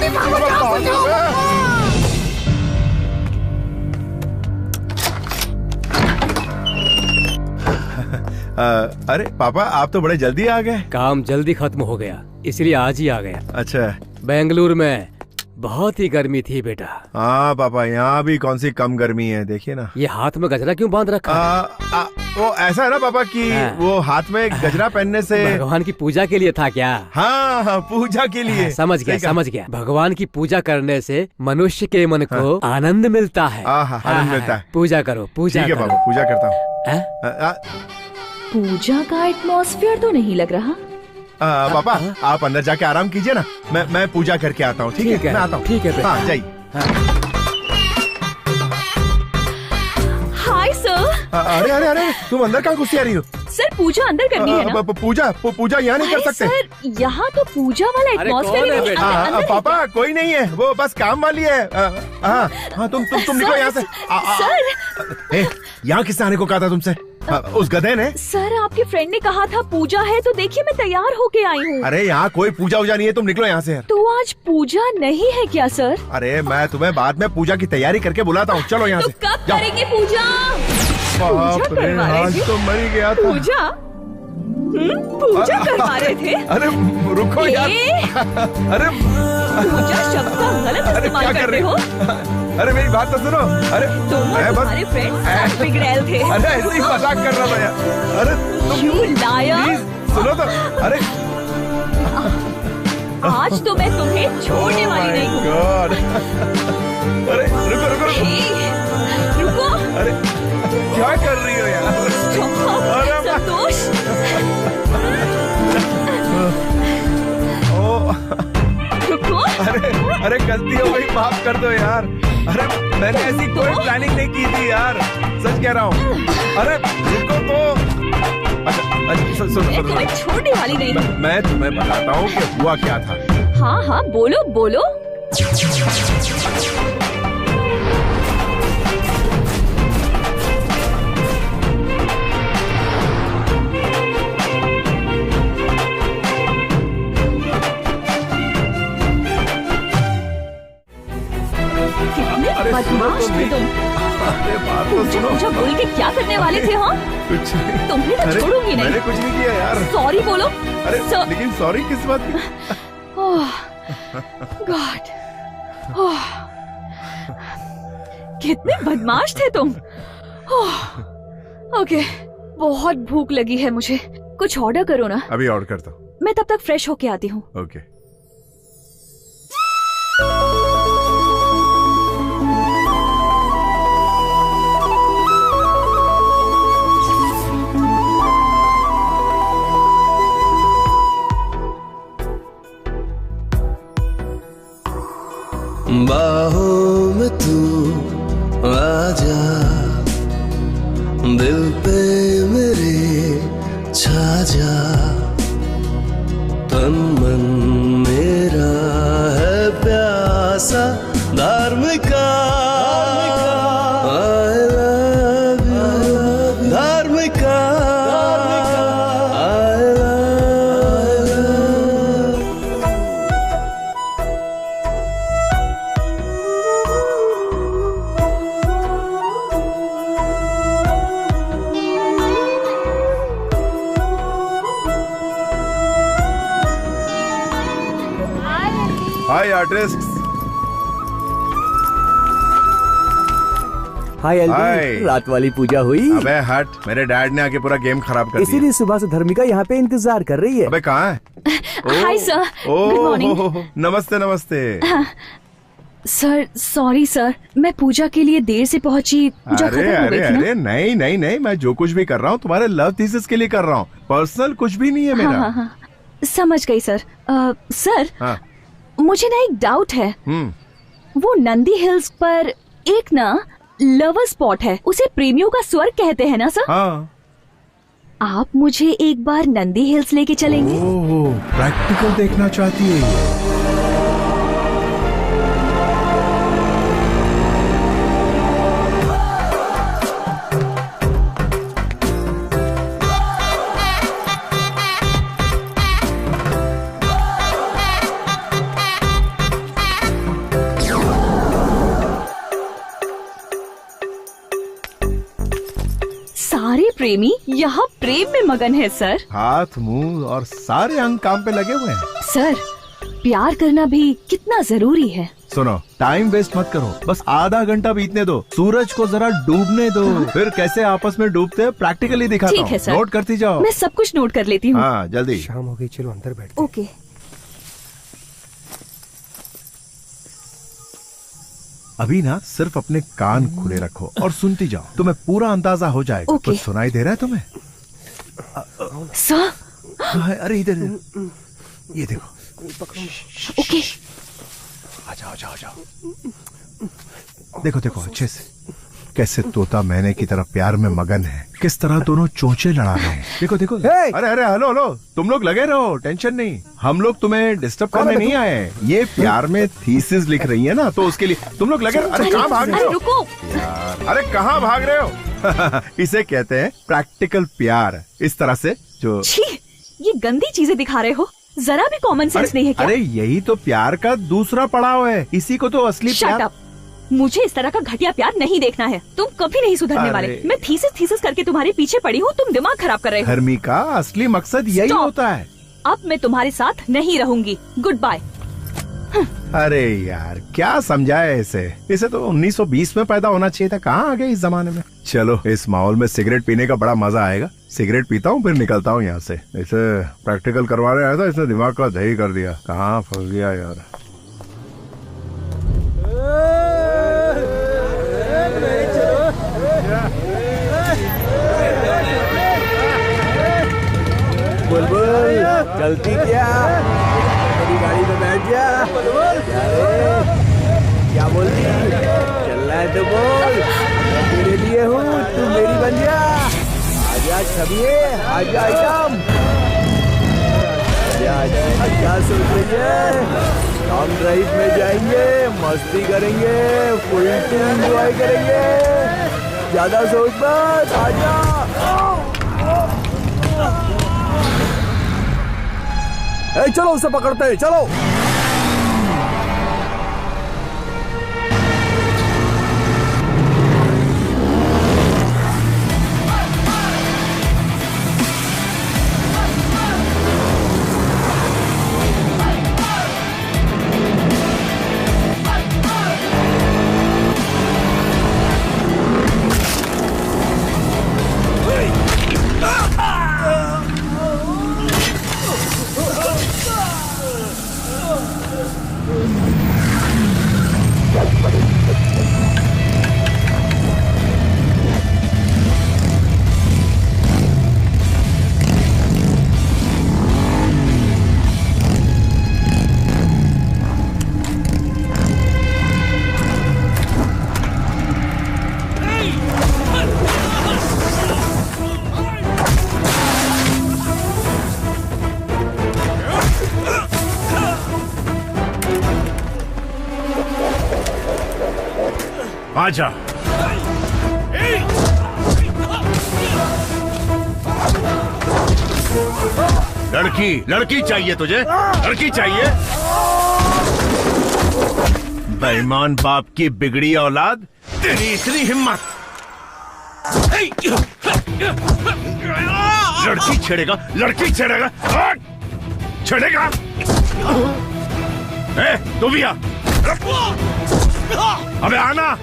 अरे पापा आप तो बड़े जल्दी आ गए। काम जल्दी खत्म हो गया इसलिए आज ही आ गया। अच्छा। बेंगलुरु में बहुत ही गर्मी थी बेटा। हाँ पापा यहाँ भी कौन सी कम गर्मी है, देखिए ना। ये हाथ में गजरा क्यों बांध रखा है? वो ऐसा है ना पापा कि वो हाथ में गजरा पहनने से भगवान की पूजा के लिए था क्या? हाँ पूजा के लिए। समझ गया। भगवान की पूजा करने से मनुष्य के मन को आनंद मिलता है। आनंद मिलता है। पूजा करो। ठीक है पापा पूजा करता हूँ। पूजा का एटमॉस्फेयर तो नहीं लग रहा। पापा आप अंदर जाके आराम कीजिए ना, मैं पूजा करके आता हूँ। ठीक है मैं आता हूँ। ठीक है। हाँ जाइए। Hi sir. अरे तुम अंदर कहाँ घुसी आ रही हो? सर पूजा अंदर करनी है ना। पूजा यहाँ नहीं कर सकते सर। यहाँ तो पूजा वाला एटमॉस्फेयर है। पापा कोई नहीं है, वो बस काम वाली है। हाँ तुम निकलो यहाँ से। सर यहाँ किसने आने को कहा था तुमसे? उस गधे ने। सर आपके फ्रेंड ने कहा था पूजा है, तो देखिए मैं तैयार होके आई हूँ। अरे यहाँ कोई पूजा वूजा नहीं है, तुम निकलो यहाँ से यार। तो आज पूजा नहीं है क्या सर? अरे मैं तुम्हें बाद में पूजा की तैयारी करके बुलाता हूँ, चलो यहाँ से। कब करेंगे पूजा? बाप रे आज तो मर ही गया था। पूजा करवा रहे थे? अरे रुको यार। अरे पूजा शब्द का गलत इस्तेमाल करते हो। अरे मेरी बात तो सुनो। अरे तुम्हारे फ्रेंड बिगड़ैल थे। अरे ऐसे ही मजाक कर रहा था यार। अरे तुम लायर। सुनो तो। अरे आज तो मैं तुम्हें छोड़ने वाली नहीं हूँ। अरे रुको। रुको। अरे क्या कर रही हो यार? संतोष। रुको। अरे गलती हो गई, माफ कर दो यार। अरे मैंने ऐसी कोई प्लानिंग नहीं की थी यार, सच कह रहा हूँ। अरे रुको तो। अच्छा मैं तुम्हें छोड़ने वाली नहीं हूँ। मैं तुम्हें बताता हूँ कि हुआ क्या था। हाँ बोलो। बदमाश थे तुम। पूजा बोल के क्या करने वाले थे? हाँ कुछ नहीं। तुम्हें तो छोड़ूंगी नहीं। मैंने कुछ नहीं किया यार। सॉरी बोलो। अरे लेकिन सॉरी किस बात की? गॉड कितने बदमाश थे तुम। ओके बहुत भूख लगी है मुझे, कुछ ऑर्डर करो ना। अभी ऑर्डर करता हूँ। मैं तब तक फ्रेश होके आती हूँ। ओके। बाहों में तू आजा, दिल पे मेरे छा जा, तन मन मेरा है प्यासा Dharmika, I love you Dharmika, I love you। Hi artist. Hi hi. Elvin, रात वाली पूजा हुई? अबे हट, मेरे डैड ने आके पूरा गेम खराब कर दिया। इसीलिए सुबह से धर्मिका यहाँ पे इंतजार कर रही है। अबे कहाँ है? Hi sir, good morning. नमस्ते नमस्ते। सर सॉरी सर, मैं पूजा के लिए देर से पहुंची। पूजा अरे खत्म हो अरे गई थी ना। अरे नहीं नहीं नहीं, मैं जो कुछ भी कर रहा हूँ तुम्हारे लव थीसिस के लिए कर रहा हूँ, पर्सनल कुछ भी नहीं है मेरा। हाँ, समझ गई सर। सर हाँ। मुझे ना एक डाउट है। हम्म। वो नंदी हिल्स पर एक ना लवर स्पॉट है, उसे प्रेमियों का स्वर्ग कहते हैं ना सर? हाँ। आप मुझे एक बार नंदी हिल्स लेके चलेंगे? ओह, प्रैक्टिकल देखना चाहती है ये। सारे प्रेमी यहाँ प्रेम में मगन है सर। हाथ मुंह और सारे अंग काम पे लगे हुए हैं। सर प्यार करना भी कितना जरूरी है। सुनो, टाइम वेस्ट मत करो, बस आधा घंटा बीतने दो, सूरज को जरा डूबने दो, फिर कैसे आपस में डूबते हैं प्रैक्टिकली दिखाता ठीक हूँ। है सर, नोट करती जाओ। मैं सब कुछ नोट कर लेती हूँ। हाँ जल्दी। शाम हो गई, चलो अंदर बैठ। ओके। अभी ना सिर्फ अपने कान खुले रखो और सुनती जाओ, तुम्हें पूरा अंदाजा हो जाएगा। ओके। कुछ सुनाई दे रहा है तुम्हें? सर अरे इधर ये देखो। ओके। आ जाओ आ जाओ। देखो देखो अच्छे से, कैसे तोता मैने की तरह प्यार में मगन है, किस तरह दोनों चोंचे लड़ा रहे हैं। देखो देखो। अरे अरे हेलो हेलो, तुम लोग लगे रहो, टेंशन नहीं, हम लोग तुम्हें डिस्टर्ब करने नहीं आए। ये प्यार में थीसिस लिख रही है ना, तो उसके लिए तुम लोग लगे। अरे कहाँ भाग रहे हो? रुको यार, अरे कहाँ भाग रहे हो? इसे कहते हैं प्रैक्टिकल प्यार। इस तरह से जो छी, ये गंदी चीजें दिखा रहे हो, जरा भी कॉमन सेंस नहीं है क्या? अरे यही तो प्यार का दूसरा पड़ाव है, इसी को तो असली शट प्यार। अप, मुझे इस तरह का घटिया प्यार नहीं देखना है। तुम कभी नहीं सुधरने वाले। मैं थीसिस करके तुम्हारे पीछे पड़ी हूँ, तुम दिमाग खराब कर रहे हो। धर्मी का असली मकसद यही Stop. होता है। अब मैं तुम्हारे साथ नहीं रहूंगी। Goodbye. अरे यार क्या समझाया इसे तो 1920 में पैदा होना चाहिए था, कहाँ आ गए इस जमाने में। चलो, इस माहौल में सिगरेट पीने का बड़ा मजा आएगा। सिगरेट पीता हूँ फिर निकलता हूँ यहाँ से। इसे प्रैक्टिकल करवाने आया था, इसने दिमाग का दही कर दिया। कहाँ फंस गया यार। बुलबुल चलती क्या? मेरी गाड़ी में बैठ जा। क्या बोल रही? चलना है तो बोल, मैं तेरे लिए हूँ, तू मेरी बन जा। आजा छबिए, आजा आइटम। क्या सोच रही है? लॉन्ग ड्राइव में जाएंगे, मस्ती करेंगे, फुल एंजॉय करेंगे। ज्यादा सोच मत, आजा। चलो उसे पकड़ते हैं, चलो। आजा। लड़की चाहिए तुझे? लड़की चाहिए? बेईमान बाप की बिगड़ी औलाद, तेरी इतनी हिम्मत! लड़की छेड़ेगा? छेड़ेगा? तू भी आ। अबे आना।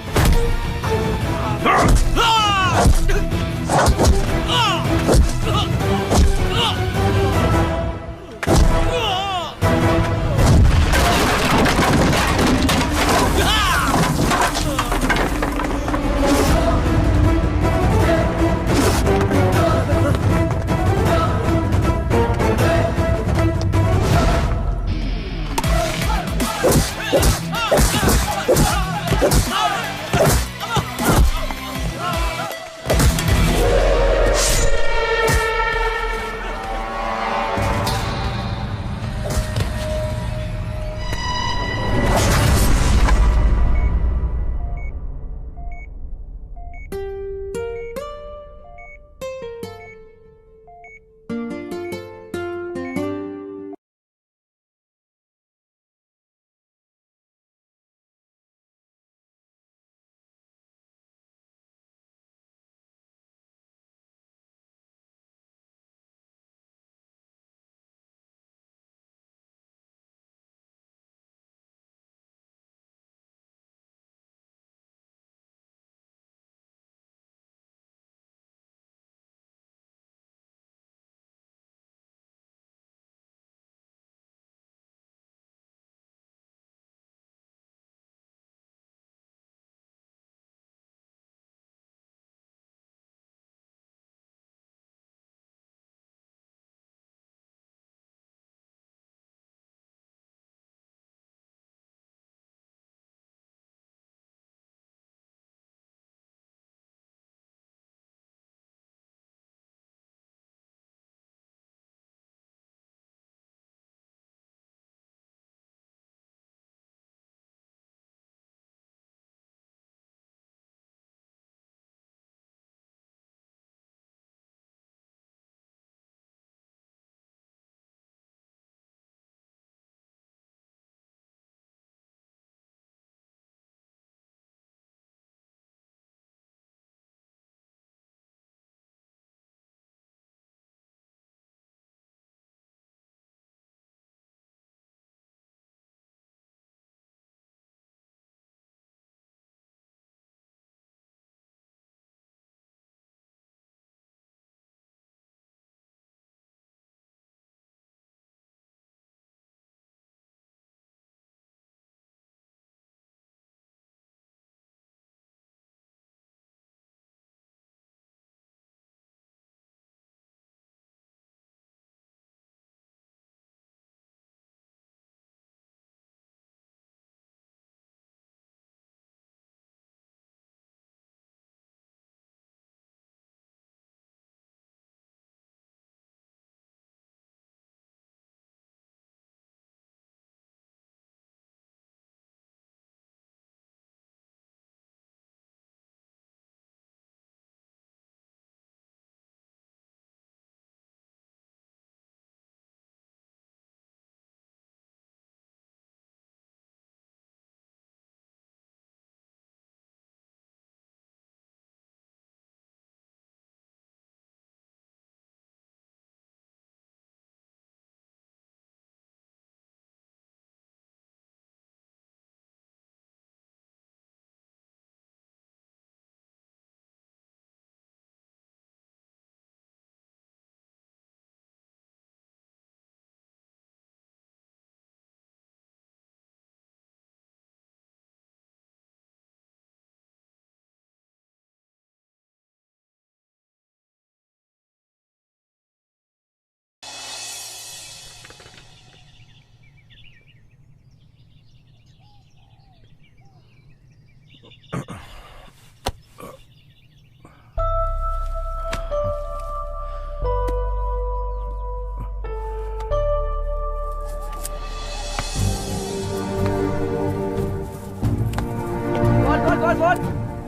बोल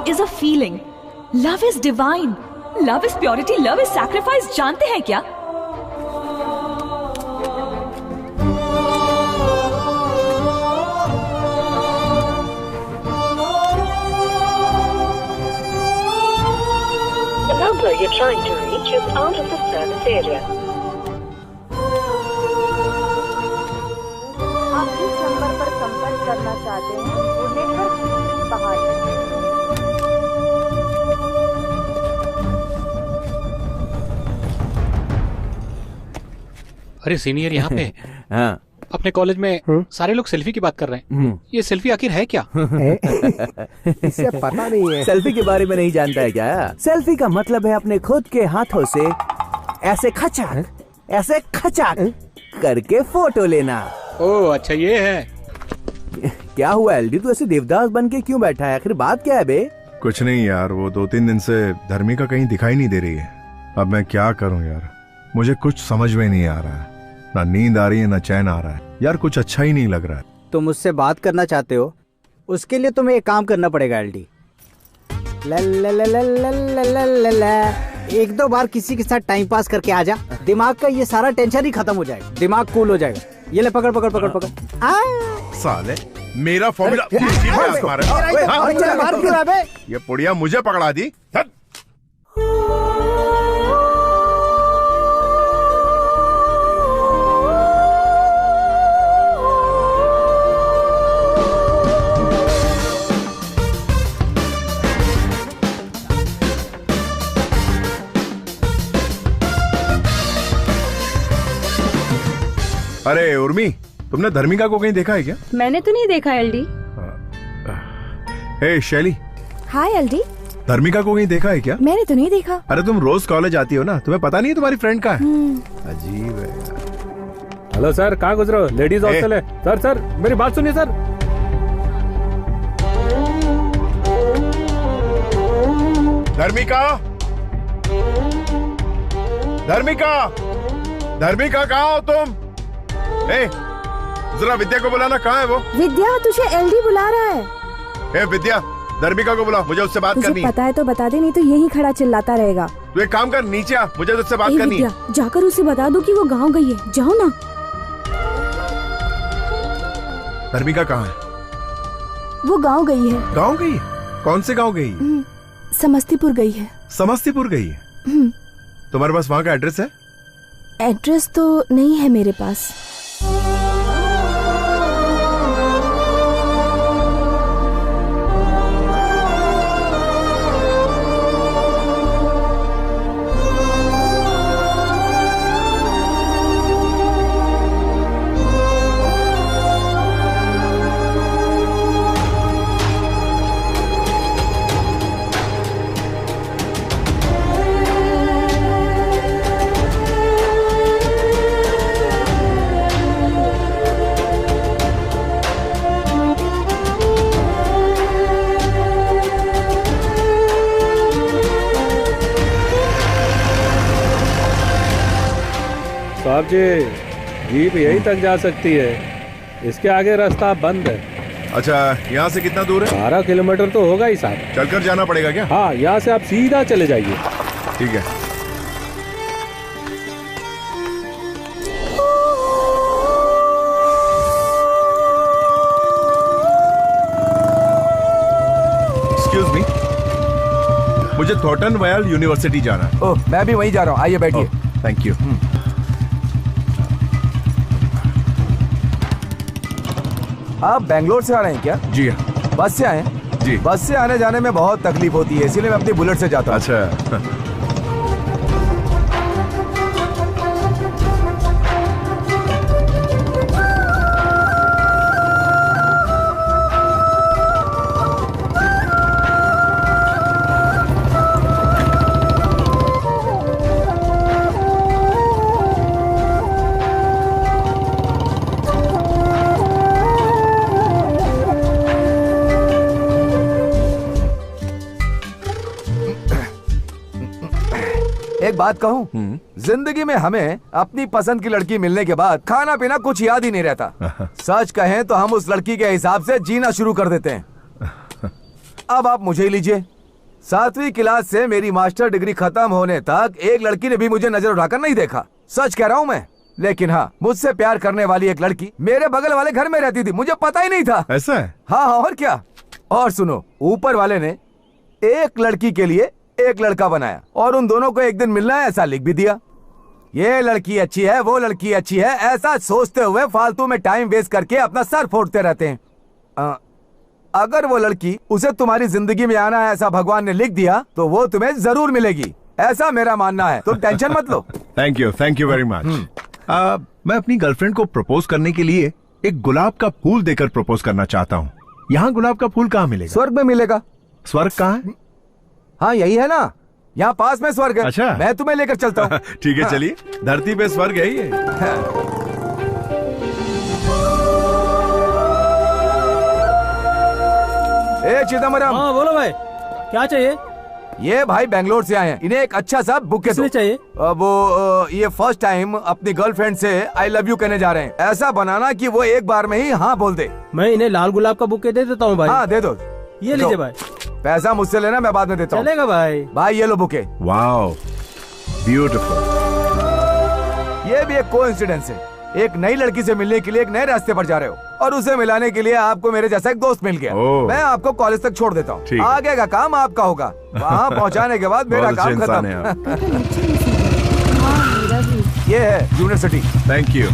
love is a feeling, love is divine, love is purity, love is sacrifice. जानते हैं क्या? The number you're trying to reach is out of the service area. आप जिस नंबर पर संपर्क करना चाहते हैं वो नेटवर्क से बाहर है। अरे सीनियर यहाँ पे। हाँ। अपने कॉलेज में सारे लोग सेल्फी की बात कर रहे हैं। ये सेल्फी आखिर है क्या? इसे पता नहीं है। सेल्फी के बारे में नहीं जानता है क्या? सेल्फी का मतलब है अपने खुद के हाथों से ऐसे खचाक करके फोटो लेना। ओह अच्छा ये है। क्या हुआ एलडी, तू ऐसे देवदास बन के क्यों बैठा है? आखिर बात क्या है बे? कुछ नहीं यार, वो 2-3 दिन से धर्मिका कहीं दिखाई नहीं दे रही है। अब मैं क्या करूं यार, मुझे कुछ समझ में नहीं आ रहा है। ना नींद आ रही है ना चैन आ रहा है यार, कुछ अच्छा ही नहीं लग रहा है। तुम मुझसे बात करना चाहते हो, उसके लिए तुम्हें एक काम करना पड़ेगा एलडी। एक दो बार किसी के साथ टाइम पास करके आ जा, दिमाग का ये सारा टेंशन ही खत्म हो जाएगा, दिमाग कूल हो जाएगा। ये ले पकड़ पकड़ पकड़ पकड़। साले मेरा फॉर्मूला ये पुड़िया मुझे पकड़ा दी। अरे उर्मी, तुमने धर्मिका को कहीं देखा है क्या? मैंने तो नहीं देखा एलडी। हे शैली। हाय एलडी। धर्मिका को कहीं देखा है क्या? मैंने तो नहीं देखा। अरे तुम रोज कॉलेज आती हो ना, तुम्हें पता नहीं है तुम्हारी फ्रेंड का है? अजीब है। हेलो सर, कहाँ गुजरे हो? लेडीज हॉस्टल है। सर सर मेरी बात सुनिए सर। धर्मिका, धर्मिका, धर्मिका कहाँ हो तुम? जरा विद्या को बुलाना, कहाँ है वो? विद्या, तुझे एलडी बुला रहा है। विद्या, धर्मिका को बुला, मुझे उससे बात करनी है। पता है तो बता दे, नहीं तो यही खड़ा चिल्लाता रहेगा। तू एक काम कर, नीचे आ, मुझे उससे बात करनी है। जाकर उसे बता दो कि वो गांव गई है, जाओ ना। धर्मिका कहाँ है? वो गांव गई है। गांव गई है? कौन से गांव गई? समस्तीपुर गई है। समस्तीपुर गई है? तुम्हारे पास वहाँ का एड्रेस है? एड्रेस तो नहीं है मेरे पास। साहब जी, जीप यहीं तक जा सकती है, इसके आगे रास्ता बंद है। अच्छा, यहाँ से कितना दूर है? 12 किलोमीटर तो होगा ही साहब। चलकर जाना पड़ेगा क्या? हाँ, यहाँ से आप सीधा चले जाइए। ठीक है। एक्सक्यूज मी, मुझे थॉर्टन वॉयल यूनिवर्सिटी जाना है। ओह, मैं भी वहीं जा रहा हूँ, आइए बैठिए। Thank you. आप बेंगलोर से आ रहे हैं क्या? जी हाँ। बस से आए हैं? जी। बस से आने जाने में बहुत तकलीफ होती है, इसीलिए मैं अपनी बुलेट से जाता हूँ। अच्छा। एक बात कहूँ, जिंदगी में हमें अपनी पसंद की लड़की मिलने के बाद खाना पीना कुछ याद ही नहीं रहता। सच कहें तो हम उस लड़की के हिसाब से जीना शुरू कर देते हैं। अब आप मुझे ही लीजिए, 7वीं क्लास से मेरी मास्टर डिग्री खत्म होने तक एक लड़की ने भी मुझे नजर उठाकर नहीं देखा। सच कह रहा हूँ मैं। लेकिन हाँ, मुझसे प्यार करने वाली एक लड़की मेरे बगल वाले घर में रहती थी, मुझे पता ही नहीं था। ऐसा है? हाँ हाँ, और क्या। और सुनो, ऊपर वाले ने एक लड़की के लिए एक लड़का बनाया और उन दोनों को एक दिन मिलना है ऐसा लिख भी दिया। ये लड़की अच्छी है, वो लड़की अच्छी है, ऐसा सोचते हुए फालतू में टाइम वेस्ट करके अपना सर फोड़ते रहते हैं। अगर वो लड़की उसे तुम्हारी जिंदगी में आना है ऐसा भगवान ने लिख दिया तो वो तुम्हें जरूर मिलेगी, ऐसा मेरा मानना है। तुम टेंशन मत लो। Thank you very much. मैं अपनी गर्लफ्रेंड को प्रपोज करने के लिए एक गुलाब का फूल देकर प्रपोज करना चाहता हूँ। यहाँ गुलाब का फूल कहाँ मिलेगा? स्वर्ग में मिलेगा। स्वर्ग कहाँ है? हाँ यही है ना, यहाँ पास में स्वर्ग है। अच्छा, मैं तुम्हें लेकर चलता हूँ। ठीक है, चलिए। धरती पे स्वर्ग है ये। ए चिदम्बरम। हाँ बोलो भाई, क्या चाहिए? ये भाई बेंगलोर से आए हैं, इन्हें एक अच्छा सा बुके दो। चाहिए? वो ये फर्स्ट टाइम अपनी गर्लफ्रेंड से आई लव यू कहने जा रहे हैं। ऐसा बनाना कि वो एक बार में ही हाँ बोल दे। मैं इन्हें लाल गुलाब का बुके दे देता हूँ भाई। हाँ दे दो। ये लीजिए भाई। पैसा मुझसे लेना, मैं बाद में देता हूँ। चलेगा भाई। भाई ये लो बुके। Wow, beautiful. ये भी एक कोइंसिडेंस है। एक नई लड़की से मिलने के लिए एक नए रास्ते पर जा रहे हो और उसे मिलाने के लिए आपको मेरे जैसा एक दोस्त मिल गया। मैं आपको कॉलेज तक छोड़ देता हूँ, आगे का काम आपका होगा। वहाँ पहुँचाने के बाद मेरा काम खत्म। ये है यूनिवर्सिटी। Thank you.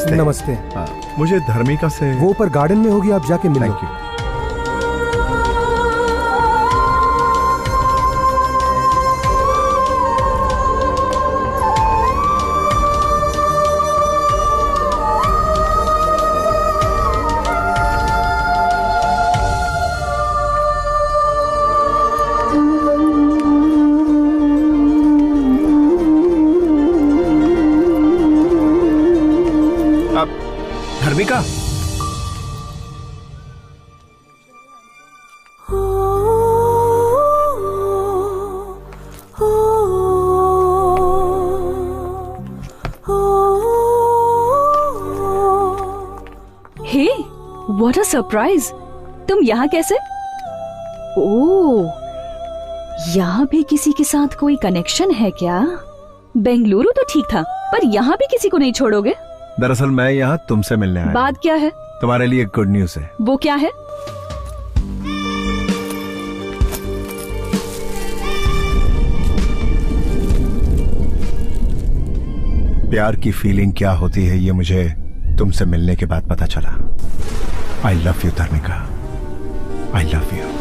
नमस्ते। मुझे धर्मिका से वो ऊपर गार्डन में होगी, आप जाके मिलो। Thank you. Dharmika, hey, what a surprise! तुम यहाँ कैसे? ओह, यहाँ भी किसी के साथ कोई कनेक्शन है क्या? बेंगलुरु तो ठीक था, पर यहाँ भी किसी को नहीं छोड़ोगे? दरअसल मैं यहाँ तुमसे मिलने आया। बात क्या है? तुम्हारे लिए गुड न्यूज है। वो क्या है? प्यार की फीलिंग क्या होती है ये मुझे तुमसे मिलने के बाद पता चला। I love you Dharmika, I love you.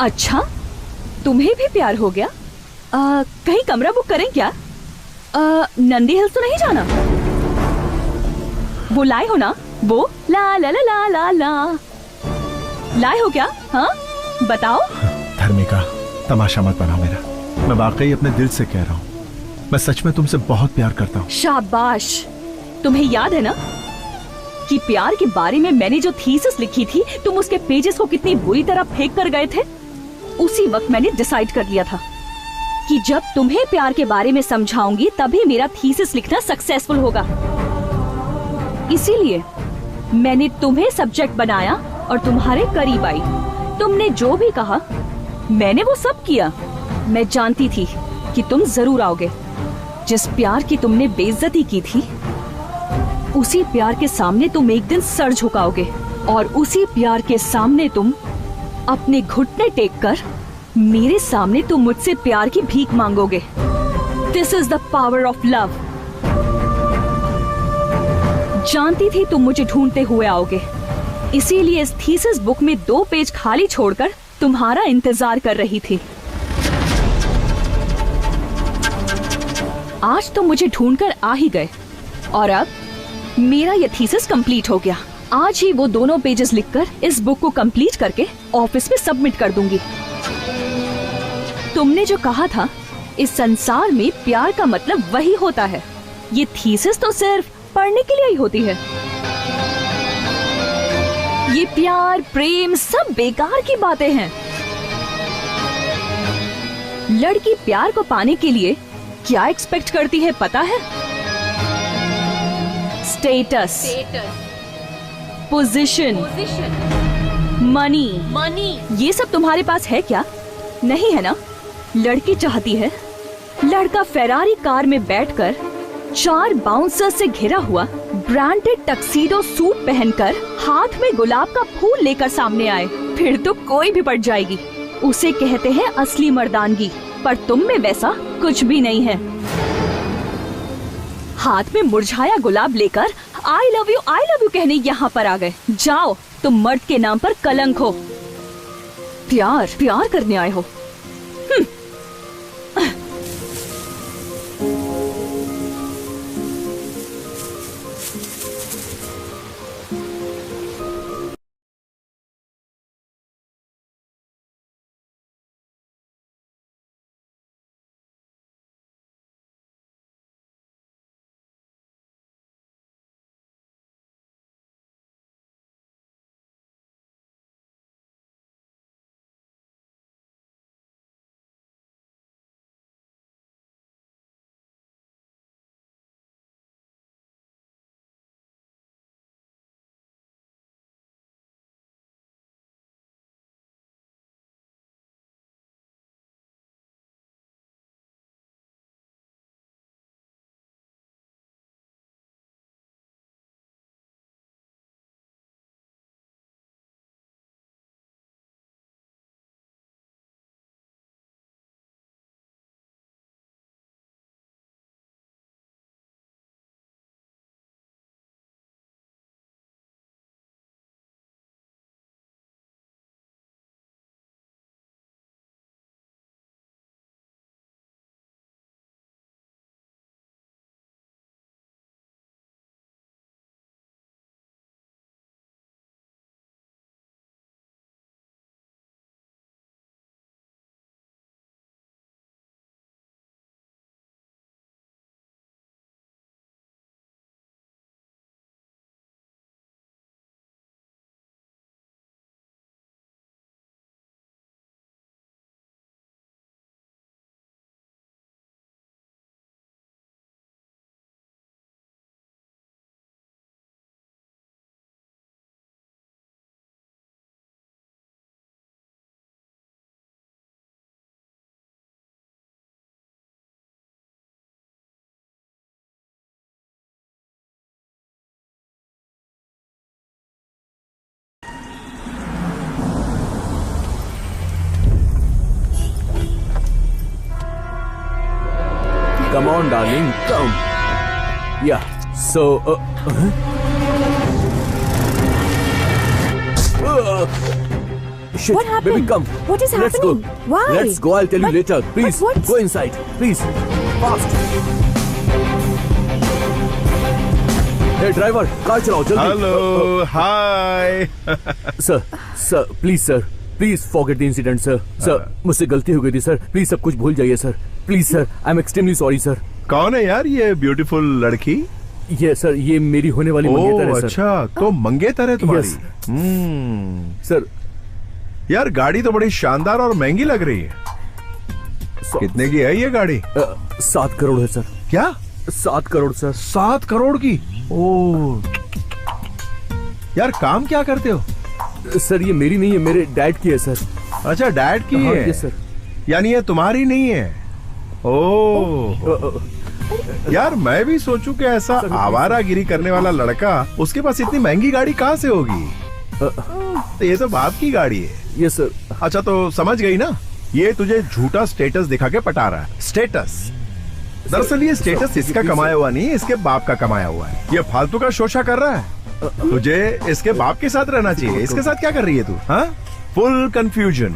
अच्छा, तुम्हें भी प्यार हो गया? कहीं कमरा बुक करें क्या? नंदी हिल्स तो नहीं जाना? वो लाए हो ना? वो ला ला ला ला ला ला लाए हो क्या? हाँ बताओ। धर्मिका, तमाशा मत बनाओ मेरा, मैं वाकई अपने दिल से कह रहा हूँ। मैं सच में तुमसे बहुत प्यार करता हूँ। शाबाश। तुम्हें याद है ना कि प्यार के बारे में मैंने जो थीसिस लिखी थी, तुम उसके पेजेस को कितनी बुरी तरह फेंक कर गए थे? उसी वक्त मैंने डिसाइड कर लिया था कि जब तुम्हें प्यार के बारे में समझाऊंगी तभी मेरा थीसिस लिखना सक्सेसफुल होगा। इसीलिए मैंने तुम्हें सब्जेक्ट बनाया और तुम्हारे करीब आई। तुमने जो भी कहा मैंने वो सब किया। मैं जानती थी कि तुम जरूर आओगे। जिस प्यार की तुमने बेइज्जती की थी, उसी प्यार के सामने तुम एक दिन सर झुकाओगे और उसी प्यार के सामने तुम अपने घुटने टेक कर मेरे सामने तुम मुझसे प्यार की भीख मांगोगे। This is the power of love. जानती थी तुम मुझे ढूंढते हुए आओगे, इसीलिए इस थीसिस बुक में 2 पेज खाली छोड़कर तुम्हारा इंतजार कर रही थी। आज तुम मुझे ढूंढकर आ ही गए और अब मेरा यह थीसिस कंप्लीट हो गया। आज ही वो दोनों पेजेस लिखकर इस बुक को कंप्लीट करके ऑफिस में सबमिट कर दूंगी। तुमने जो कहा था इस संसार में प्यार का मतलब वही होता है। ये थीसिस तो सिर्फ पढ़ने के लिए ही होती है। ये प्यार प्रेम सब बेकार की बातें हैं। लड़की प्यार को पाने के लिए क्या एक्सपेक्ट करती है पता है? Status, position, money. ये सब तुम्हारे पास है क्या? नहीं है ना? लड़की चाहती है लड़का फेरारी कार में बैठकर 4 बाउंसर से घिरा हुआ ब्रांडेड टक्सीडो सूट पहनकर हाथ में गुलाब का फूल लेकर सामने आए। फिर तो कोई भी पड़ जाएगी। उसे कहते हैं असली मर्दानगी। पर तुम में वैसा कुछ भी नहीं है। हाथ में मुरझाया गुलाब लेकर आई लव यू कहने यहाँ पर आ गए। जाओ, तुम मर्द के नाम पर कलंक हो। प्यार करने आए हो। Come on, darling, come. Yeah, so... Shit, What happened? baby, come. What is Let's happening? go. Why? Let's go, I'll tell you later. Please, what? go inside. Please, fast. Hey, driver, car चलाओ, जल्दी. Hello, hi. Sir, please, sir. Please forget the incident sir. Sir मुझसे गलती हो गई थी sir, please सब कुछ भूल जाइए sir. Please sir, I am extremely sorry sir. कौन है यार ये ब्यूटीफुल लड़की? ये सर, ये मेरी होने वाली मंगेतर है सर। अच्छा, तो मंगेतर है तुम्हारी? सर यार गाड़ी तो बड़ी शानदार और महंगी लग रही है। कितने की है ये गाड़ी? 7 करोड़ है सर। क्या? 7 करोड़ सर। 7 करोड़ की? ओह यार, काम क्या करते हो? सर ये मेरी नहीं है, मेरे डैड की है सर। अच्छा, डैड की है? Yes sir. यानी ये तुम्हारी नहीं है? ओह यार, मैं भी सोचूं कि ऐसा आवारागिरी करने वाला लड़का, उसके पास इतनी महंगी गाड़ी कहाँ से होगी? तो ये तो बाप की गाड़ी है। Yes sir. अच्छा, तो समझ गई ना, ये तुझे झूठा स्टेटस दिखा के पटा रहा है। स्टेटस, दरअसल ये स्टेटस इसका कमाया हुआ नहीं, इसके बाप का कमाया हुआ है। ये फालतू का शोशा कर रहा है। तुझे इसके बाप के साथ रहना चाहिए। इसके साथ क्या कर रही है तू? हाँ, फुल कंफ्यूजन।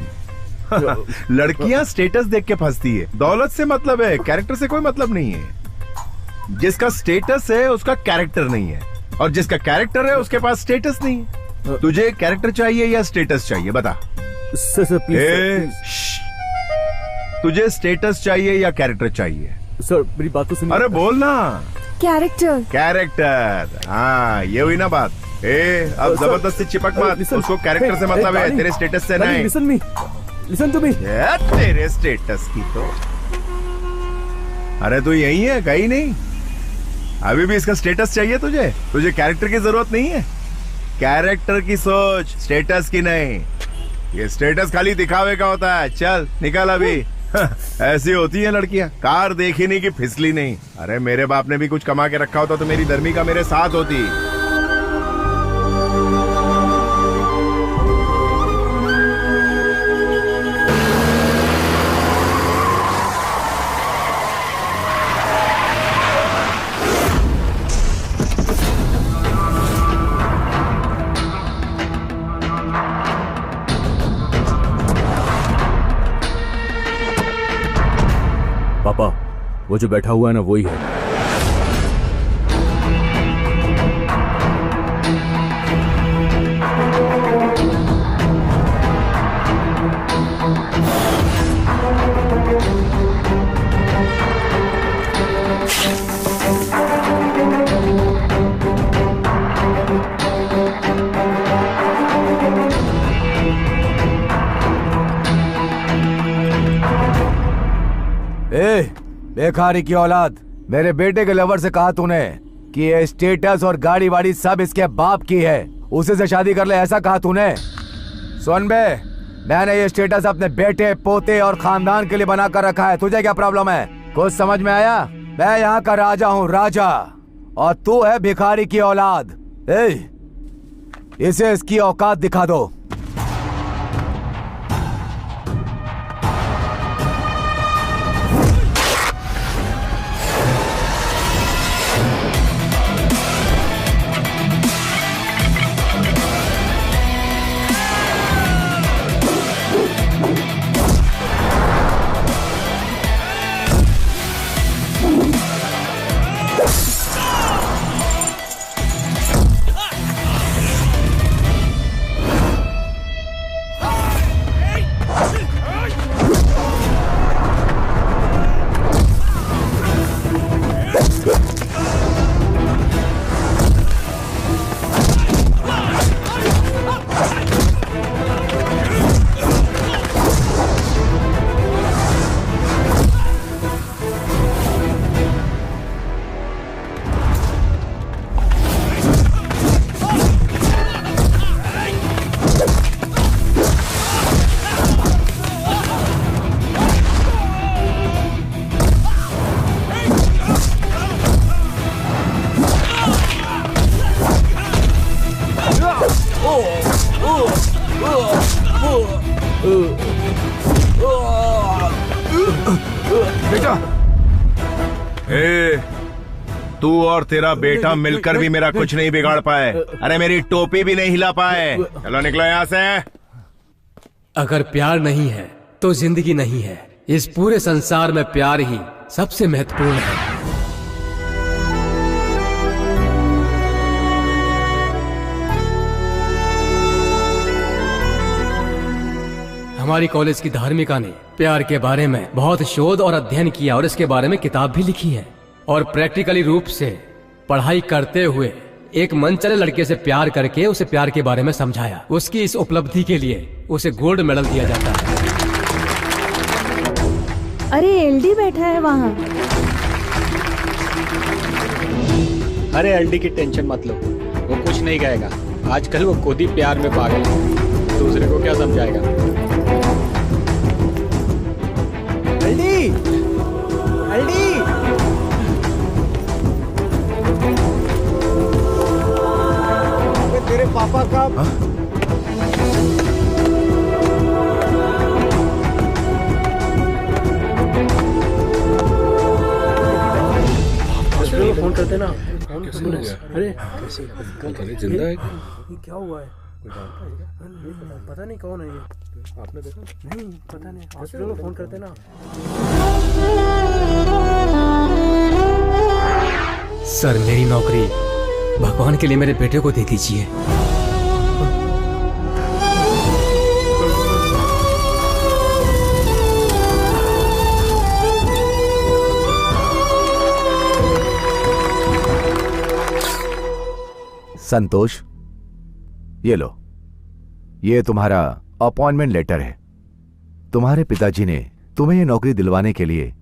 लड़कियां स्टेटस देख के फंसती है। दौलत से मतलब है, कैरेक्टर से कोई मतलब नहीं है। जिसका स्टेटस है उसका कैरेक्टर नहीं है, और जिसका कैरेक्टर है उसके पास स्टेटस नहीं है। तुझे कैरेक्टर चाहिए या स्टेटस चाहिए, बता। Sir please. तुझे स्टेटस चाहिए या कैरेक्टर चाहिए? सर मेरी बात तो सुनिए। अरे बोल ना। कैरेक्टर। कैरेक्टर, हाँ ये हुई ना बात। अब जबरदस्ती चिपक मत, उसको कैरेक्टर से मतलब है, तेरे स्टेटस से नहीं। Listen to me. तेरे स्टेटस की तो। अरे तू यही है, कहीं नहीं। अभी भी इसका स्टेटस चाहिए तुझे? तुझे कैरेक्टर की जरूरत नहीं है। कैरेक्टर की सोच, स्टेटस की नहीं। ये स्टेटस खाली दिखावे का होता है। चल निकल अभी। ऐसी होती है लड़कियां, कार देखी नहीं कि फिसली नहीं। अरे मेरे बाप ने भी कुछ कमा के रखा होता तो मेरी धर्मिका मेरे साथ होती। पापा, वो जो बैठा हुआ है ना वही है। बेकारी की औलाद, मेरे बेटे के लवर से कहा तूने कि ये स्टेटस और गाड़ी वाड़ी सब इसके बाप की है, उसे से शादी कर ले, ऐसा कहा तूने? सुन बे, मैंने ये स्टेटस अपने बेटे पोते और खानदान के लिए बना कर रखा है। तुझे क्या प्रॉब्लम है? कुछ समझ में आया? मैं यहाँ का राजा हूँ, राजा, और तू है भिखारी की औलाद। इसे इसकी औकात दिखा दो। तू और तेरा बेटा मिलकर भी मेरा कुछ नहीं बिगाड़ पाए। अरे मेरी टोपी भी नहीं हिला पाए। चलो निकलो यहाँ से। अगर प्यार नहीं है तो जिंदगी नहीं है। इस पूरे संसार में प्यार ही सबसे महत्वपूर्ण है। हमारी कॉलेज की धार्मिका ने प्यार के बारे में बहुत शोध और अध्ययन किया और इसके बारे में किताब भी लिखी है, और प्रैक्टिकली रूप से पढ़ाई करते हुए एक मनचले लड़के से प्यार करके उसे प्यार के बारे में समझाया। उसकी इस उपलब्धि के लिए उसे गोल्ड मेडल दिया जाता है। अरे एलडी बैठा है वहाँ। अरे एलडी की टेंशन मत लो, वो कुछ नहीं कहेगा। आजकल वो खुद ही प्यार में पागल है, दूसरे को क्या समझाएगा। एलडी, एलडी, तेरे पापा का फोन करते ना। अरे जिंदा है क्या हुआ है? पता नहीं कौन है ये। आपने देखा? नहीं पता नहीं, हॉस्पिटल में फोन करते ना। सर मेरी नौकरी भगवान के लिए मेरे बेटे को दे दीजिए। संतोष, ये लो, ये तुम्हारा अपॉइंटमेंट लेटर है। तुम्हारे पिताजी ने तुम्हें ये नौकरी दिलवाने के लिए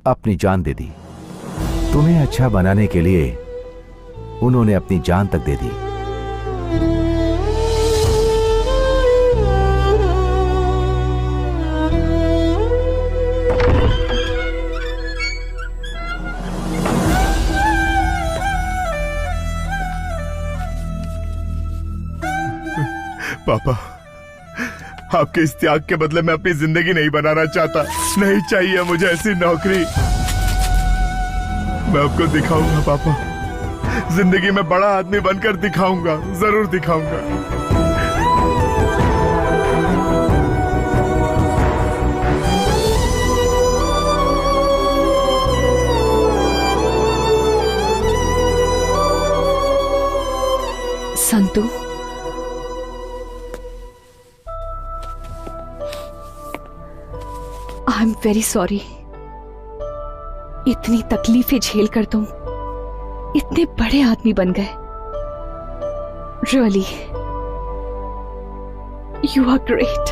अपनी जान दे दी। तुम्हें अच्छा बनाने के लिए उन्होंने अपनी जान तक दे दी। पापा, आपके इस त्याग के बदले मैं अपनी जिंदगी नहीं बनाना चाहता। नहीं चाहिए मुझे ऐसी नौकरी। मैं आपको दिखाऊंगा पापा, जिंदगी में बड़ा आदमी बनकर दिखाऊंगा, जरूर दिखाऊंगा। Santu, I am very sorry. इतनी तकलीफें झेलकर तुम इतने बड़े आदमी बन गए। Really, you are great.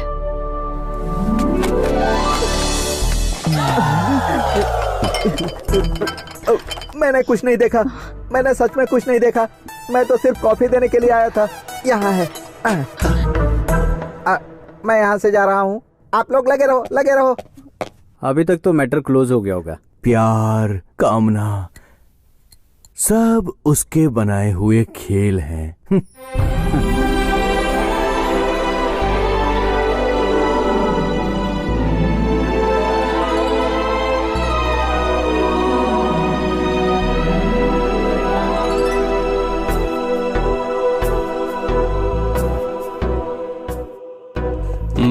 मैंने कुछ नहीं देखा, मैंने सच में कुछ नहीं देखा। मैं तो सिर्फ कॉफी देने के लिए आया था। यहाँ है। मैं यहाँ से जा रहा हूँ, आप लोग लगे रहो, लगे रहो। अभी तक तो मैटर क्लोज हो गया होगा। प्यार, कामना, सब उसके बनाए हुए खेल हैं।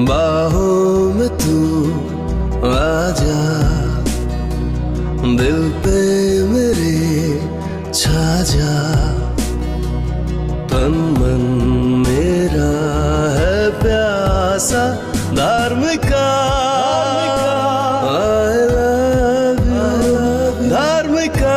बाहों में तू आजा, दिल पे मेरे छा जा। तन मन मेरा है प्यासा Dharmika. I love you, धार्मिका।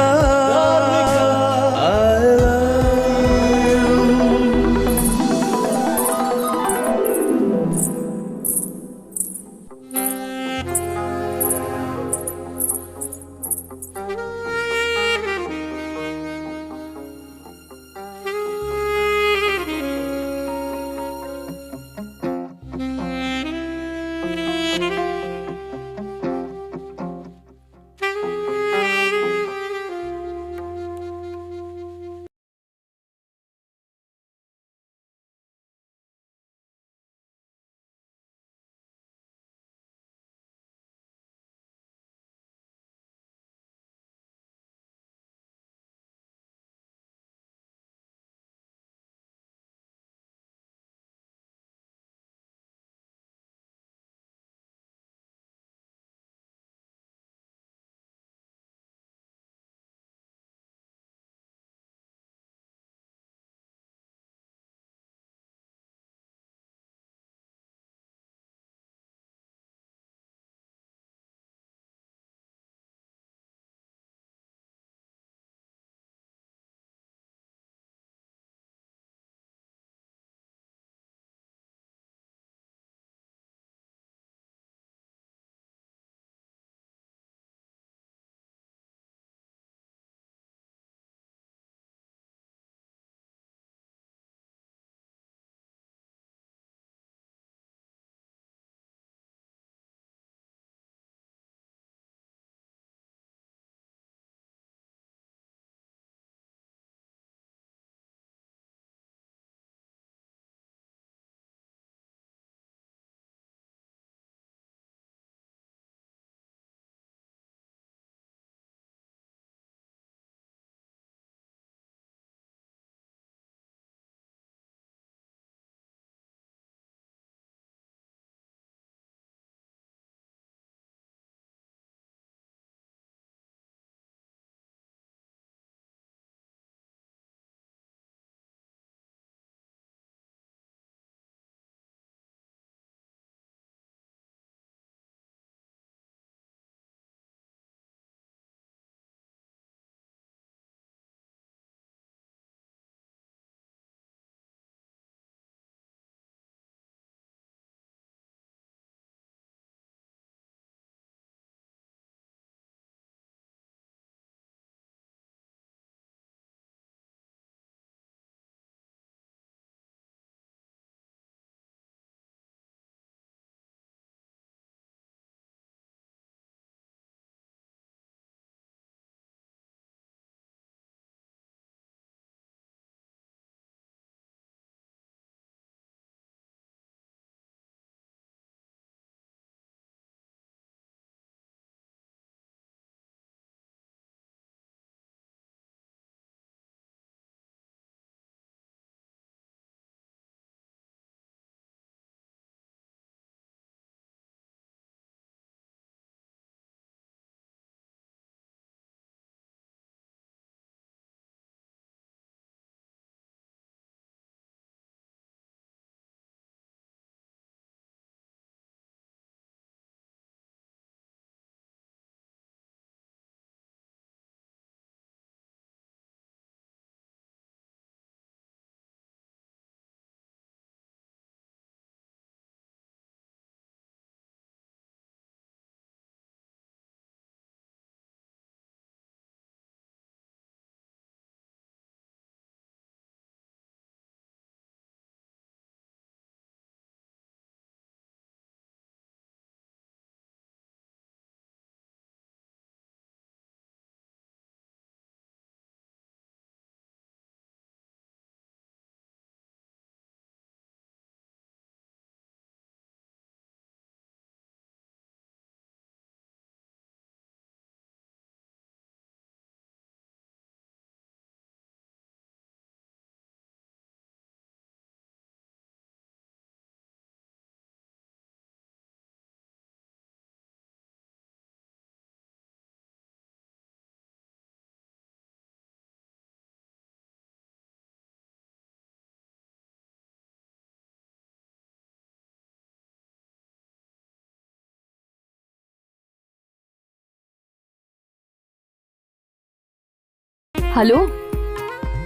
Hello,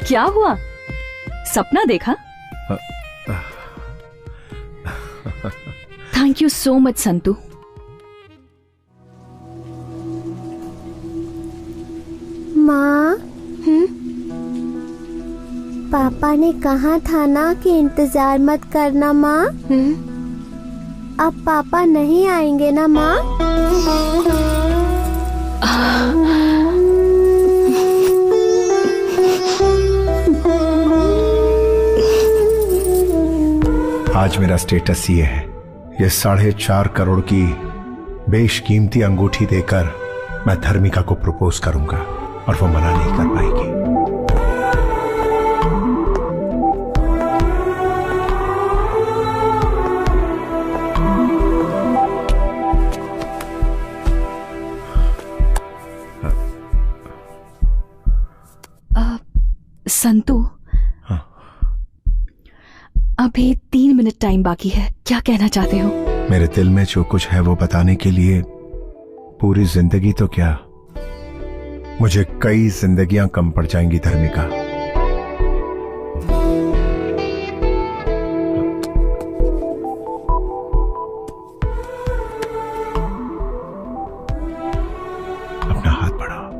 क्या हुआ? सपना देखा? Thank you so much Santu. माँ, पापा ने कहा था ना कि इंतजार मत करना माँ। अब पापा नहीं आएंगे ना माँ? आज मेरा स्टेटस ये है, ये 4.5 करोड़ की बेशकीमती अंगूठी देकर मैं धर्मिका को प्रपोज करूंगा और वो मना नहीं कर पाएगी। संतू, अभी 3 मिनट टाइम बाकी है, क्या कहना चाहते हो? मेरे दिल में जो कुछ है वो बताने के लिए पूरी जिंदगी तो क्या, मुझे कई जिंदगियां कम पड़ जाएंगी धर्मिका। अपना हाथ बढ़ाओ।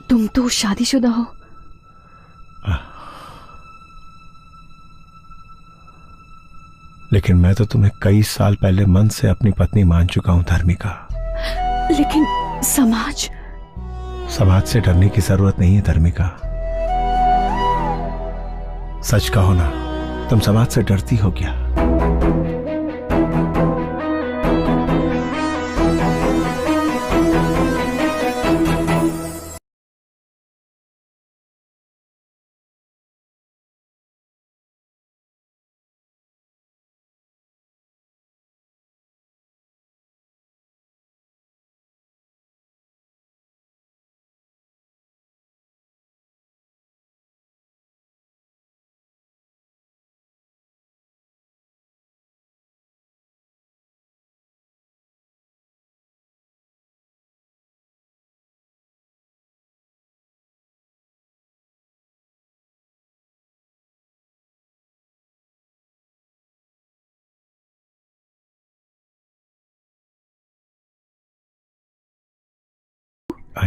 तुम तो शादीशुदा हो। लेकिन मैं तो तुम्हें कई साल पहले मन से अपनी पत्नी मान चुका हूं धर्मिका। लेकिन समाज से डरने की जरूरत नहीं है धर्मिका। सच कहो ना, तुम समाज से डरती हो क्या?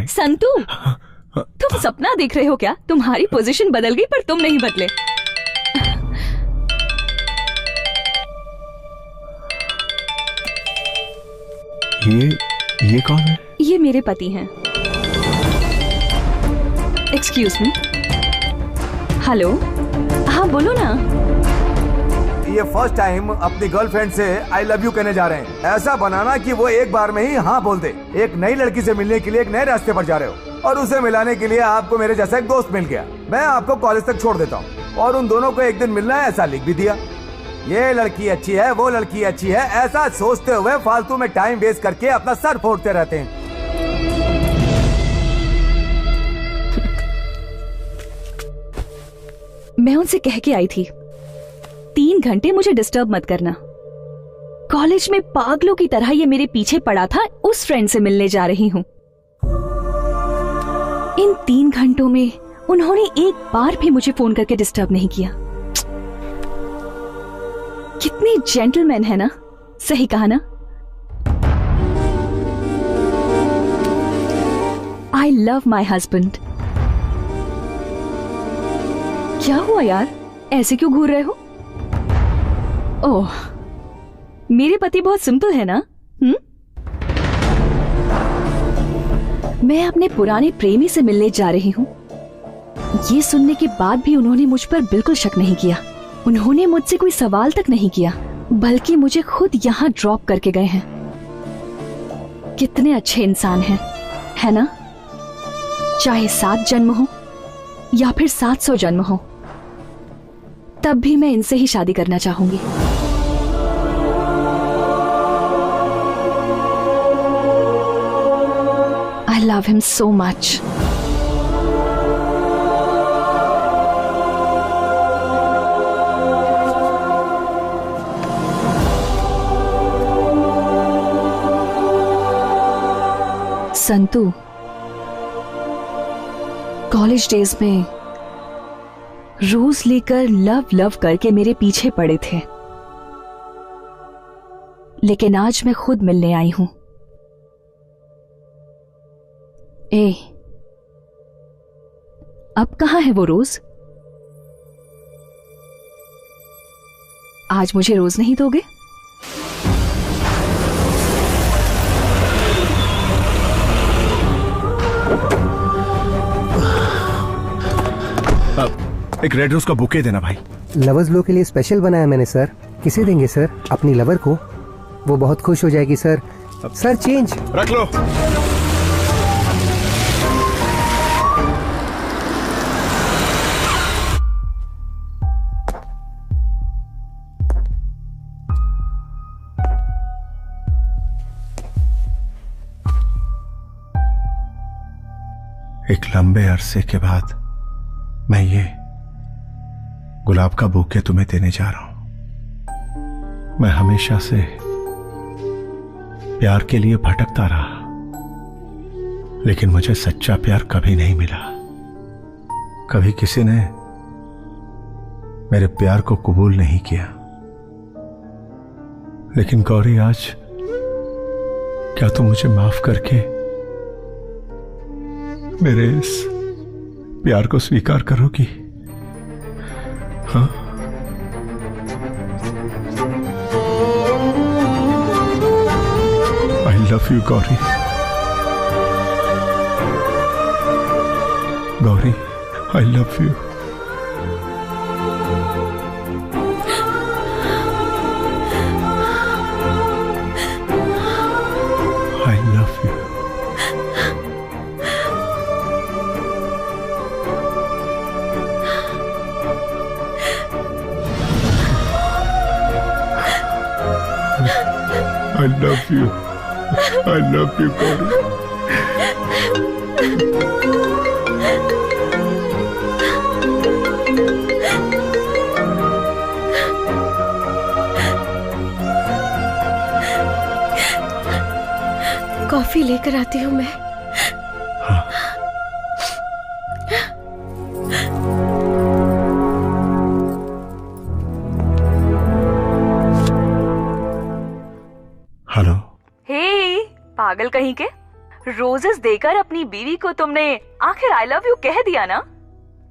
संतू, तुम सपना देख रहे हो क्या? तुम्हारी पोजीशन बदल गई पर तुम नहीं बदले। ये कौन है? ये मेरे पति हैं। Excuse me. हेलो, हाँ बोलो ना। ये फर्स्ट टाइम अपनी गर्लफ्रेंड से आई लव यू कहने जा रहे हैं। ऐसा बनाना कि वो एक बार में ही हाँ बोल दे। एक नई लड़की से मिलने के लिए एक नए रास्ते पर जा रहे हो और उसे मिलाने के लिए आपको मेरे जैसा एक दोस्त मिल गया। मैं आपको कॉलेज तक छोड़ देता हूँ और उन दोनों को एक दिन मिलना है ऐसा लिख भी दिया। ये लड़की अच्छी है, वो लड़की अच्छी है, ऐसा सोचते हुए फालतू में टाइम वेस्ट करके अपना सर फोड़ते रहते हैं। मैं उनसे कह के आई थी 3 घंटे मुझे डिस्टर्ब मत करना। कॉलेज में पागलों की तरह ये मेरे पीछे पड़ा था, उस फ्रेंड से मिलने जा रही हूँ। इन 3 घंटों में उन्होंने एक बार भी मुझे फोन करके डिस्टर्ब नहीं किया। कितने जेंटलमैन है ना, सही कहा ना? I love my husband. क्या हुआ यार, ऐसे क्यों घूर रहे हो? ओह, मेरे पति बहुत सिंपल है ना? मैं अपने पुराने प्रेमी से मिलने जा रही हूँ। ये सुनने के बाद भी उन्होंने मुझ पर बिल्कुल शक नहीं किया। उन्होंने मुझसे कोई सवाल तक नहीं किया, बल्कि मुझे खुद यहाँ ड्रॉप करके गए हैं। कितने अच्छे इंसान हैं, है ना? चाहे 7 जन्म हो या फिर 700 जन्म हो, तब भी मैं इनसे ही शादी करना चाहूंगी। I love him so much. Santu, college days में रोज लेकर लव लव करके मेरे पीछे पड़े थे, लेकिन आज मैं खुद मिलने आई हूं। अब कहां है वो रोज? आज मुझे रोज नहीं दोगे? एक रेड रोज का बुके देना भाई। लवर्स लो के लिए स्पेशल बनाया मैंने सर। किसे देंगे सर? अपनी लवर को, वो बहुत खुश हो जाएगी सर। सर चेंज रख लो। एक लंबे अरसे के बाद मैं ये गुलाब का बुके तुम्हें देने जा रहा हूं। मैं हमेशा से प्यार के लिए भटकता रहा, लेकिन मुझे सच्चा प्यार कभी नहीं मिला। कभी किसी ने मेरे प्यार को कबूल नहीं किया। लेकिन गौरी, आज क्या तुम मुझे माफ करके मेरे इस प्यार को स्वीकार करोगी? हाँ? आई love you Gauri. Gauri, I love you. I love you. I love you. I love you, Gauri. Coffee लेकर आती हूँ मैं। हेलो। हे पागल कहीं के, रोजेस देकर अपनी बीवी को तुमने आखिर आई लव यू कह दिया ना?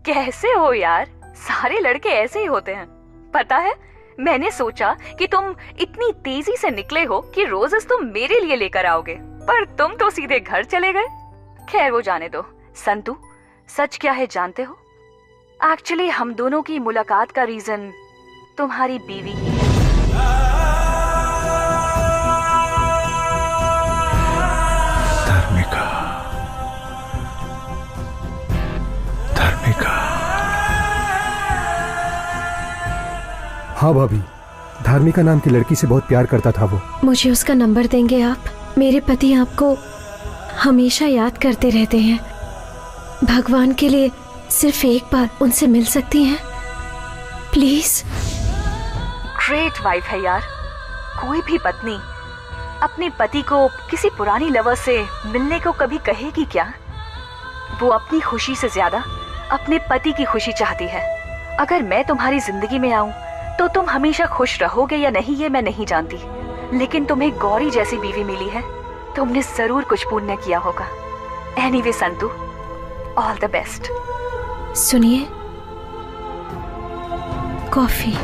कैसे हो यार, सारे लड़के ऐसे ही होते हैं। पता है, मैंने सोचा कि तुम इतनी तेजी से निकले हो कि रोजेस तुम मेरे लिए लेकर आओगे, पर तुम तो सीधे घर चले गए। खैर वो जाने दो। संतू, सच क्या है जानते हो? एक्चुअली हम दोनों की मुलाकात का रीजन तुम्हारी बीवी ही है। हाँ भाभी, धार्मिका नाम की लड़की से बहुत प्यार करता था वो। मुझे उसका नंबर देंगे आप? मेरे पति आपको हमेशा याद करते रहते हैं। भगवान के लिए सिर्फ एक बार उनसे मिल सकती हैं प्लीज? ग्रेट वाइफ है यार। कोई भी पत्नी अपने पति को किसी पुरानी लवर से मिलने को कभी कहेगी क्या? वो अपनी खुशी से ज्यादा अपने पति की खुशी चाहती है। अगर मैं तुम्हारी जिंदगी में आऊं तो तुम हमेशा खुश रहोगे या नहीं ये मैं नहीं जानती, लेकिन तुम्हें गौरी जैसी बीवी मिली है, तुमने जरूर कुछ पुण्य किया होगा। Anyway Santu, all the best. सुनिए, कॉफी।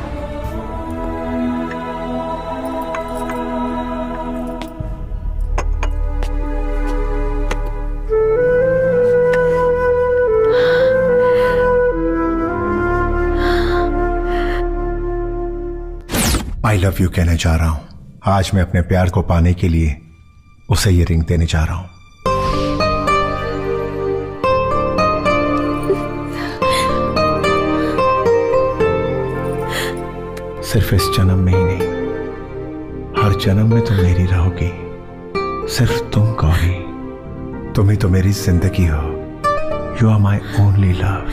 आई लव यू कहने जा रहा हूं। आज मैं अपने प्यार को पाने के लिए उसे ये रिंग देने जा रहा हूं। सिर्फ इस जन्म में ही नहीं, हर जन्म में तुम मेरी रहोगी। सिर्फ तुम गौरी, तुम ही तो मेरी जिंदगी हो। You are my only love.